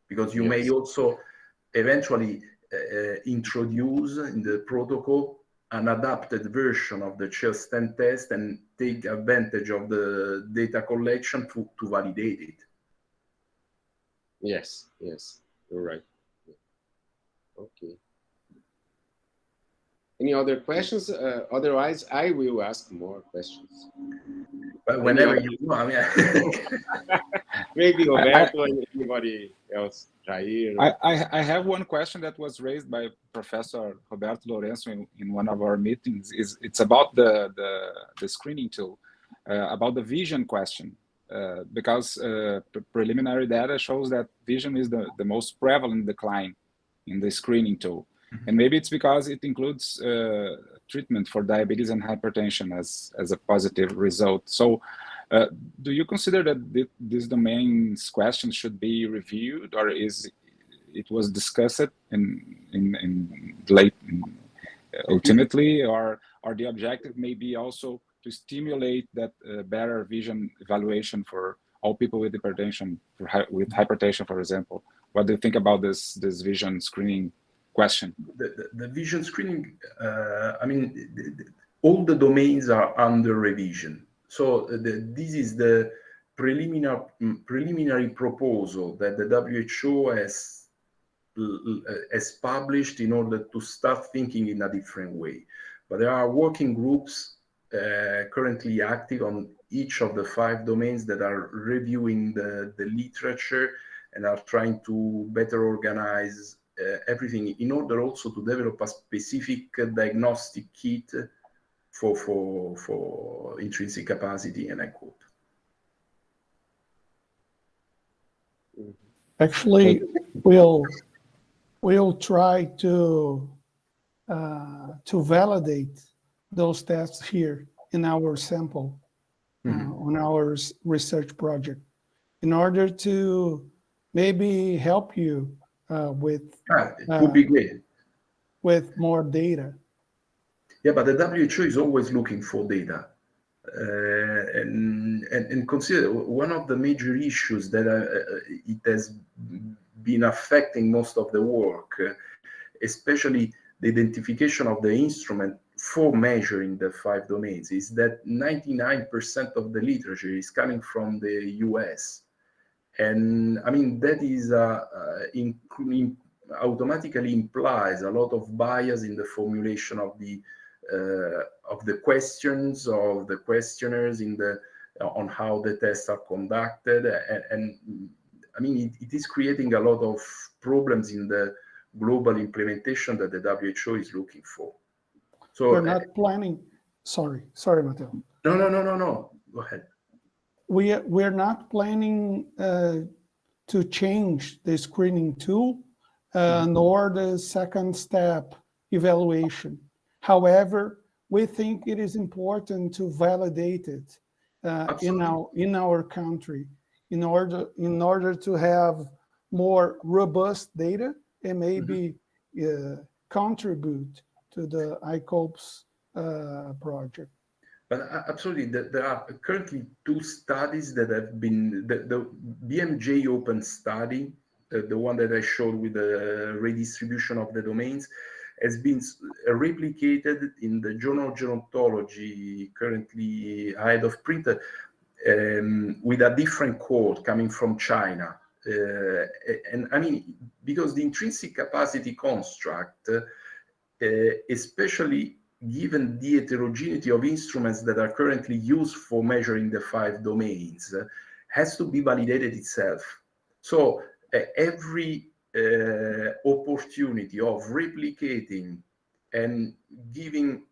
Speaker 2: Because you may also eventually introduce in the protocol an adapted version of the chest and test and take advantage of the data collection to validate it.
Speaker 1: Yes, you're right. Okay. Any other questions? Otherwise, I will ask more questions.
Speaker 2: But whenever you want,
Speaker 1: maybe Roberto and anybody else. Jair.
Speaker 3: I have one question that was raised by Professor Roberto Lourenço in one of our meetings. It's about the screening tool, about the vision question, because preliminary data shows that vision is the most prevalent decline in the screening tool. And maybe it's because it includes treatment for diabetes and hypertension as a positive result. So do you consider that this domain's question should be reviewed, or is it was discussed ultimately, or the objective may be also to stimulate that better vision evaluation for all people with hypertension, for example? What do you think about this vision screening question?
Speaker 2: The vision screening, I mean, all the domains are under revision. So this is the preliminary proposal that the WHO has published in order to start thinking in a different way. But there are working groups currently active on each of the 5 domains that are reviewing the literature and are trying to better organize everything in order also to develop a specific diagnostic kit for intrinsic capacity and ICOPE.
Speaker 5: Actually, we'll try to validate those tests here in our sample on our research project in order to maybe help you with
Speaker 2: it would be great
Speaker 5: with more data.
Speaker 2: Yeah, but the WHO is always looking for data, and consider one of the major issues that it has been affecting most of the work, especially the identification of the instrument for measuring the 5 domains, is that 99% of the literature is coming from the US. And I mean, that is automatically implies a lot of bias in the formulation of the questions, of the questionnaires, on how the tests are conducted, and I mean, it is creating a lot of problems in the global implementation that the WHO is looking for. So
Speaker 5: we're not planning. Sorry, Matteo.
Speaker 2: No. Go ahead.
Speaker 5: We're not planning to change the screening tool, nor the second step evaluation. However, we think it is important to validate it in our country in order to have more robust data and maybe contribute to the ICOPE's project.
Speaker 2: But absolutely, there are currently 2 studies that have been, the BMJ Open study, the one that I showed with the redistribution of the domains, has been replicated in the Journal of Gerontology, currently ahead of print, with a different code coming from China. And I mean, because the intrinsic capacity construct, especially given the heterogeneity of instruments that are currently used for measuring the 5 domains, has to be validated itself. So every opportunity of replicating and giving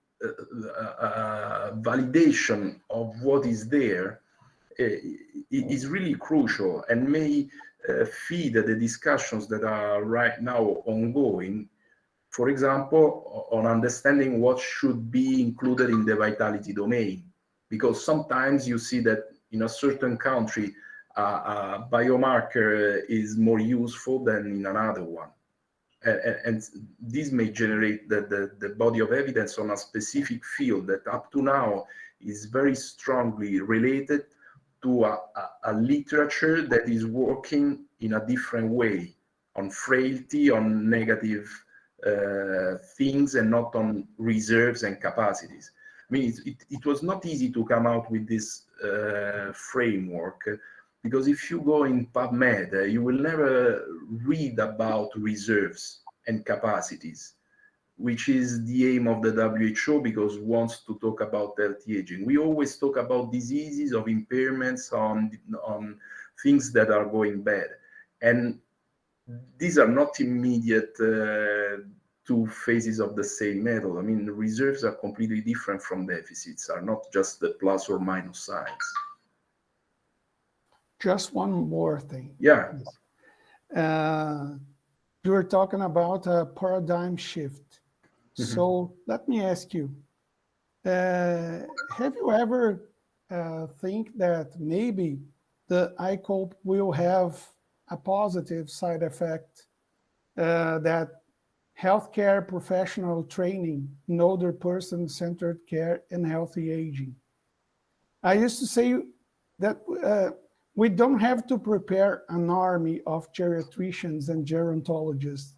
Speaker 2: validation of what is there is really crucial and may feed the discussions that are right now ongoing. For example, on understanding what should be included in the vitality domain, because sometimes you see that in a certain country, a biomarker is more useful than in another one. And this may generate the body of evidence on a specific field that up to now is very strongly related to a literature that is working in a different way on frailty, on negative things, and not on reserves and capacities. I mean, it was not easy to come out with this framework, because if you go in PubMed, you will never read about reserves and capacities, which is the aim of the WHO, because it wants to talk about healthy aging. We always talk about diseases, of impairments, on things that are going bad. And these are not immediate two phases of the same medal. I mean, reserves are completely different from deficits, are not just the plus or minus signs.
Speaker 5: Just one more thing.
Speaker 2: Yeah.
Speaker 5: You were talking about a paradigm shift. So let me ask you, have you ever think that maybe the ICOPE will have a positive side effect, that healthcare professional training in older person-centered care and healthy aging? I used to say that we don't have to prepare an army of geriatricians and gerontologists.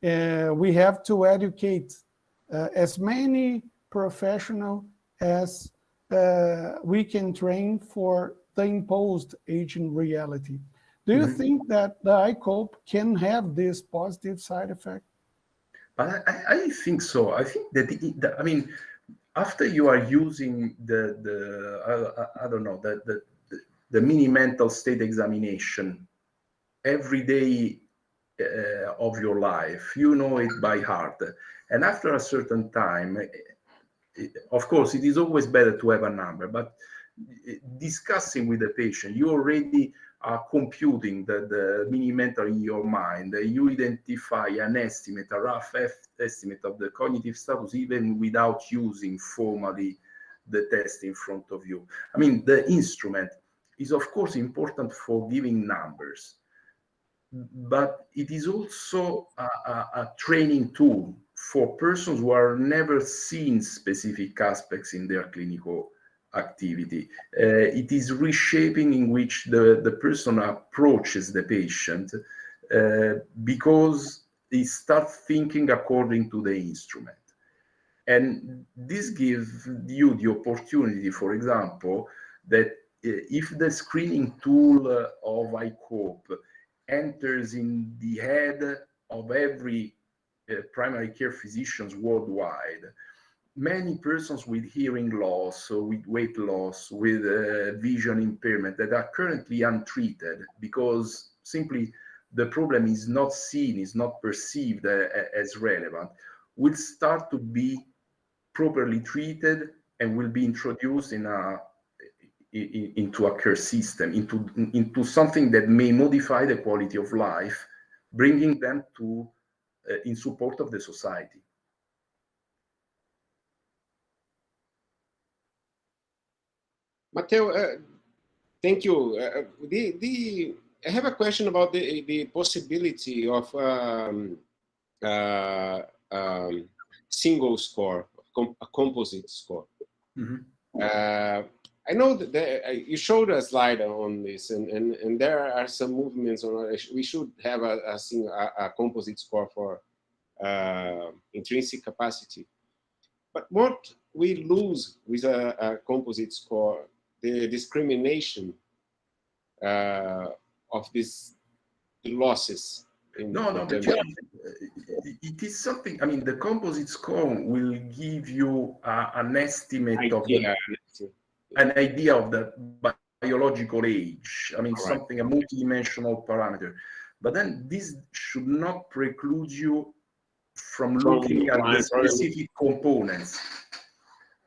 Speaker 5: We have to educate as many professionals as we can train for the imposed aging reality. Do you think that the ICOPE can have this positive side effect?
Speaker 2: I think so. I think that, I mean, after you are using I don't know, the mini mental state examination every day of your life, you know it by heart. And after a certain time, of course, it is always better to have a number, but discussing with the patient, you already are computing the mini mental in your mind. You identify an estimate, a rough estimate of the cognitive status, even without using formally the test in front of you. I mean, the instrument is, of course, important for giving numbers, but it is also a training tool for persons who are never seen specific aspects in their clinical activity. It is reshaping in which the person approaches the patient, because they start thinking according to the instrument. And this gives you the opportunity, for example, that if the screening tool of ICOPE enters in the head of every primary care physicians worldwide, many persons with hearing loss, or with weight loss, with vision impairment that are currently untreated because simply the problem is not seen, is not perceived as relevant, will start to be properly treated and will be introduced into a care system, into something that may modify the quality of life, bringing them to in support of the society.
Speaker 1: Matteo, thank you. I have a question about the possibility of single score, a composite score. I know that you showed a slide on this, and there are some movements on. We should have a composite score for intrinsic capacity. But what we lose with a composite score, the discrimination of these losses.
Speaker 2: No, but it is something. I mean, the composite score will give you an estimate of an idea of the biological age. I mean, something, a multidimensional parameter. But then this should not preclude you from looking at the specific components,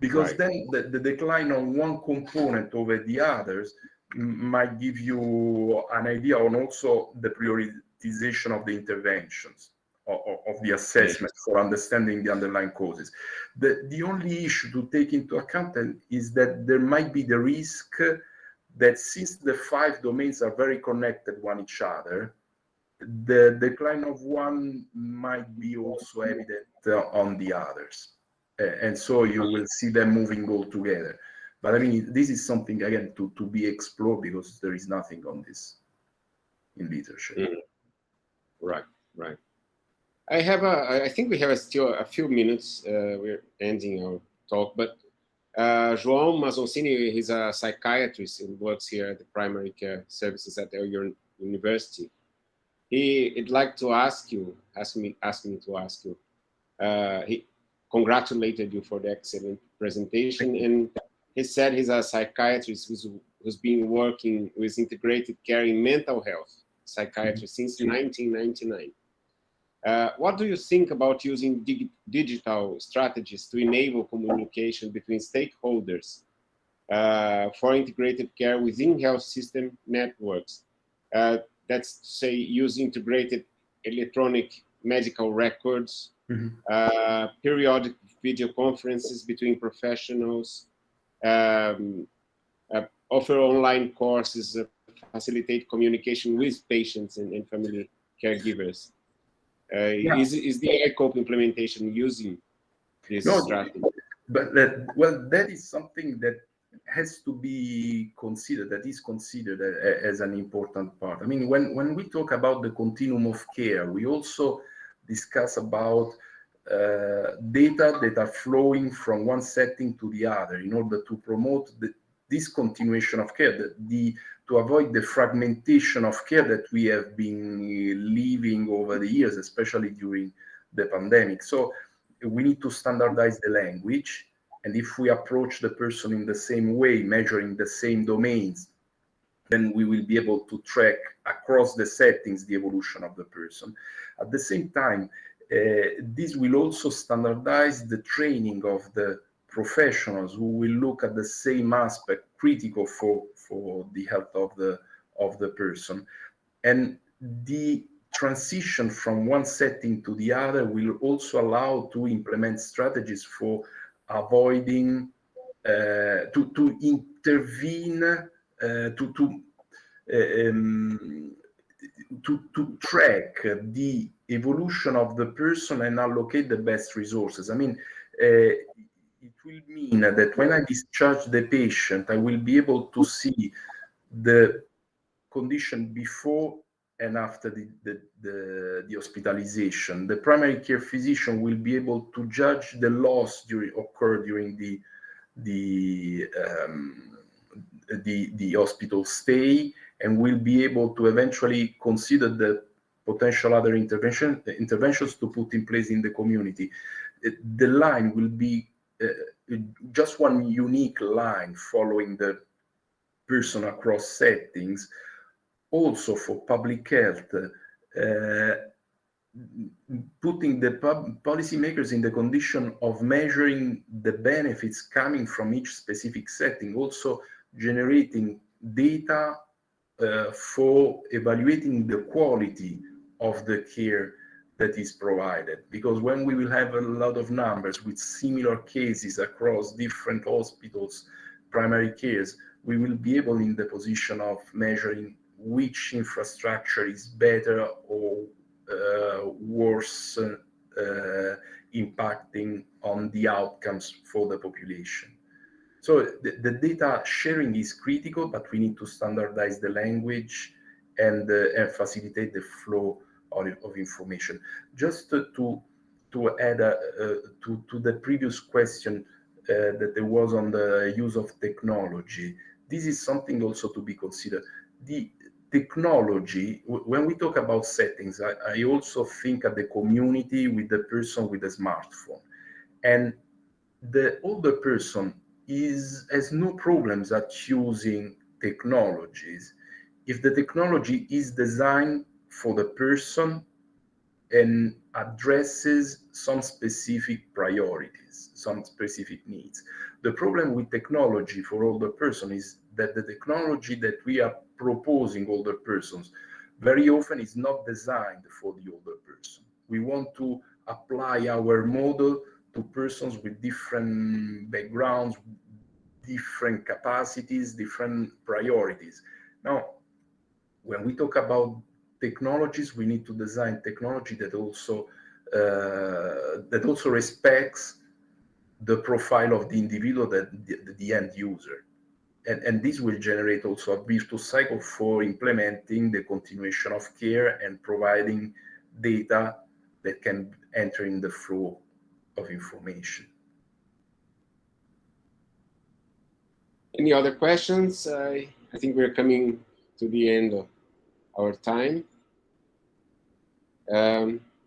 Speaker 2: because then the decline on one component over the others might give you an idea on also the prioritization of the interventions, of the assessment for understanding the underlying causes. The only issue to take into account is that there might be the risk that since the 5 domains are very connected one each other, the decline of one might be also evident on the others. And so you will see them moving all together. But I mean, this is something, again, to be explored, because there is nothing on this in literature.
Speaker 1: Right. I think we have still a few minutes. We're ending our talk, but João Mazzoncini, he's a psychiatrist and works here at the primary care services at your university. He'd like to ask me to ask you. He congratulated you for the excellent presentation, and he said he's a psychiatrist who's been working with integrated care in mental health psychiatry since 1999. What do you think about using digital strategies to enable communication between stakeholders for integrated care within health system networks? That's to say, use integrated electronic medical records, periodic video conferences between professionals, offer online courses, facilitate communication with patients and family caregivers. Is the ICOPE implementation using this strategy?
Speaker 2: But that is something that has to be considered, that is considered as an important part. I mean, when we talk about the continuum of care, we also discuss about data that are flowing from one setting to the other in order to promote this continuation of care, to avoid the fragmentation of care that we have been living over the years, especially during the pandemic. So we need to standardize the language. And if we approach the person in the same way, measuring the same domains, then we will be able to track across the settings the evolution of the person. At the same time, this will also standardize the training of the professionals who will look at the same aspect critical for the health of the person. And the transition from one setting to the other will also allow to implement strategies for avoiding to intervene to track the evolution of the person and allocate the best resources. I mean, it will mean that when I discharge the patient, I will be able to see the condition before and after the hospitalization. The primary care physician will be able to judge the loss occurred during the hospital stay, and will be able to eventually consider the potential other interventions to put in place in the community. The line will be just one unique line following the person across settings. Also for public health, putting the policymakers in the condition of measuring the benefits coming from each specific setting, also generating data for evaluating the quality of the care that is provided. Because when we will have a lot of numbers with similar cases across different hospitals, primary cares, we will be able in the position of measuring which infrastructure is better or worse impacting on the outcomes for the population. So the data sharing is critical, but we need to standardize the language and facilitate the flow of information. Just to add to the previous question that there was on the use of technology, this is something also to be considered. The technology, when we talk about settings, I also think of the community with the person with a smartphone. And the older person has no problems at using technologies if the technology is designed for the person and addresses some specific priorities, some specific needs. The problem with technology for older person is that the technology that we are proposing older persons very often is not designed for the older person. We want to apply our model to persons with different backgrounds, different capacities, different priorities. Now, when we talk about technologies, we need to design technology that also respects the profile of the individual, the end user. And this will generate also a virtuous cycle for implementing the continuation of care and providing data that can enter in the flow of information.
Speaker 1: Any other questions? I think we're coming to the end of our time.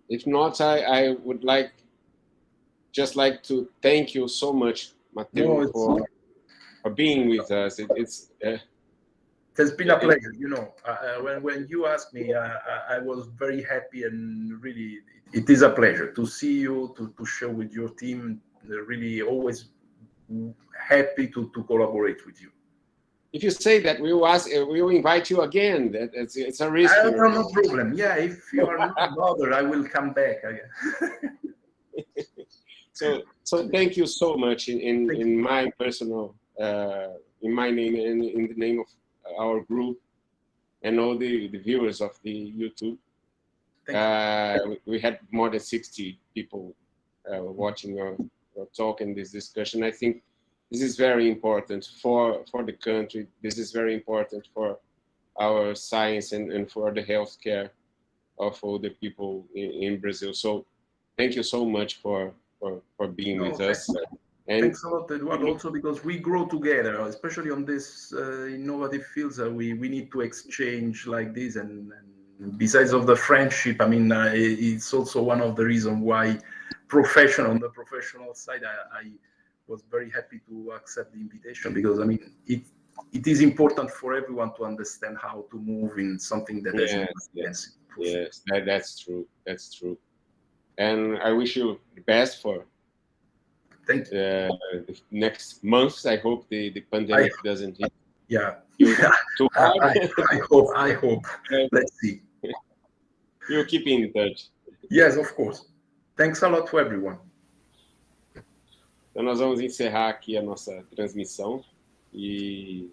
Speaker 1: If not, I would just like to thank you so much, Matteo, for being with us. It
Speaker 2: has been a pleasure. You know, when you asked me, I was very happy, and really, it is a pleasure to see you, to share with your team. They're really always happy to collaborate with you.
Speaker 1: If you say that, we will invite you again. It's a risk.
Speaker 2: No problem. Yeah, if you are not bothered, I will come back again.
Speaker 1: So thank you so much in my personal, in my name and in the name of our group and all the viewers of the YouTube. We had more than 60 people watching our talk and this discussion. I think this is very important for the country. This is very important for our science and for the healthcare of all the people in Brazil. So thank you so much for being with us. And
Speaker 2: thanks a lot, Eduardo, also because we grow together, especially on this innovative fields. We need to exchange like this, and besides of the friendship, I mean, it's also one of the reasons why on the professional side, I was very happy to accept the invitation, because I mean, it is important for everyone to understand how to move in something that
Speaker 1: yes, that's true. That's true. And I wish you the best for the next months. I hope the pandemic doesn't hit you too hard.
Speaker 2: I hope. Let's see.
Speaker 1: We'll keep in touch.
Speaker 2: Yes, of course. Thanks a lot to everyone.
Speaker 1: Então nós vamos encerrar aqui a nossa transmissão e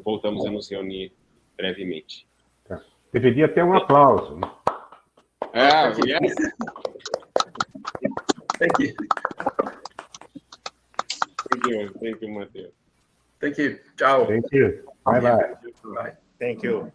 Speaker 1: voltamos a nos reunir brevemente.
Speaker 7: Deveria ter um aplauso.
Speaker 1: Yes.
Speaker 2: Thank you.
Speaker 1: Thank you, Matteo.
Speaker 2: Thank you. Ciao.
Speaker 7: Thank you. Bye-bye.
Speaker 2: Bye.
Speaker 8: Thank you.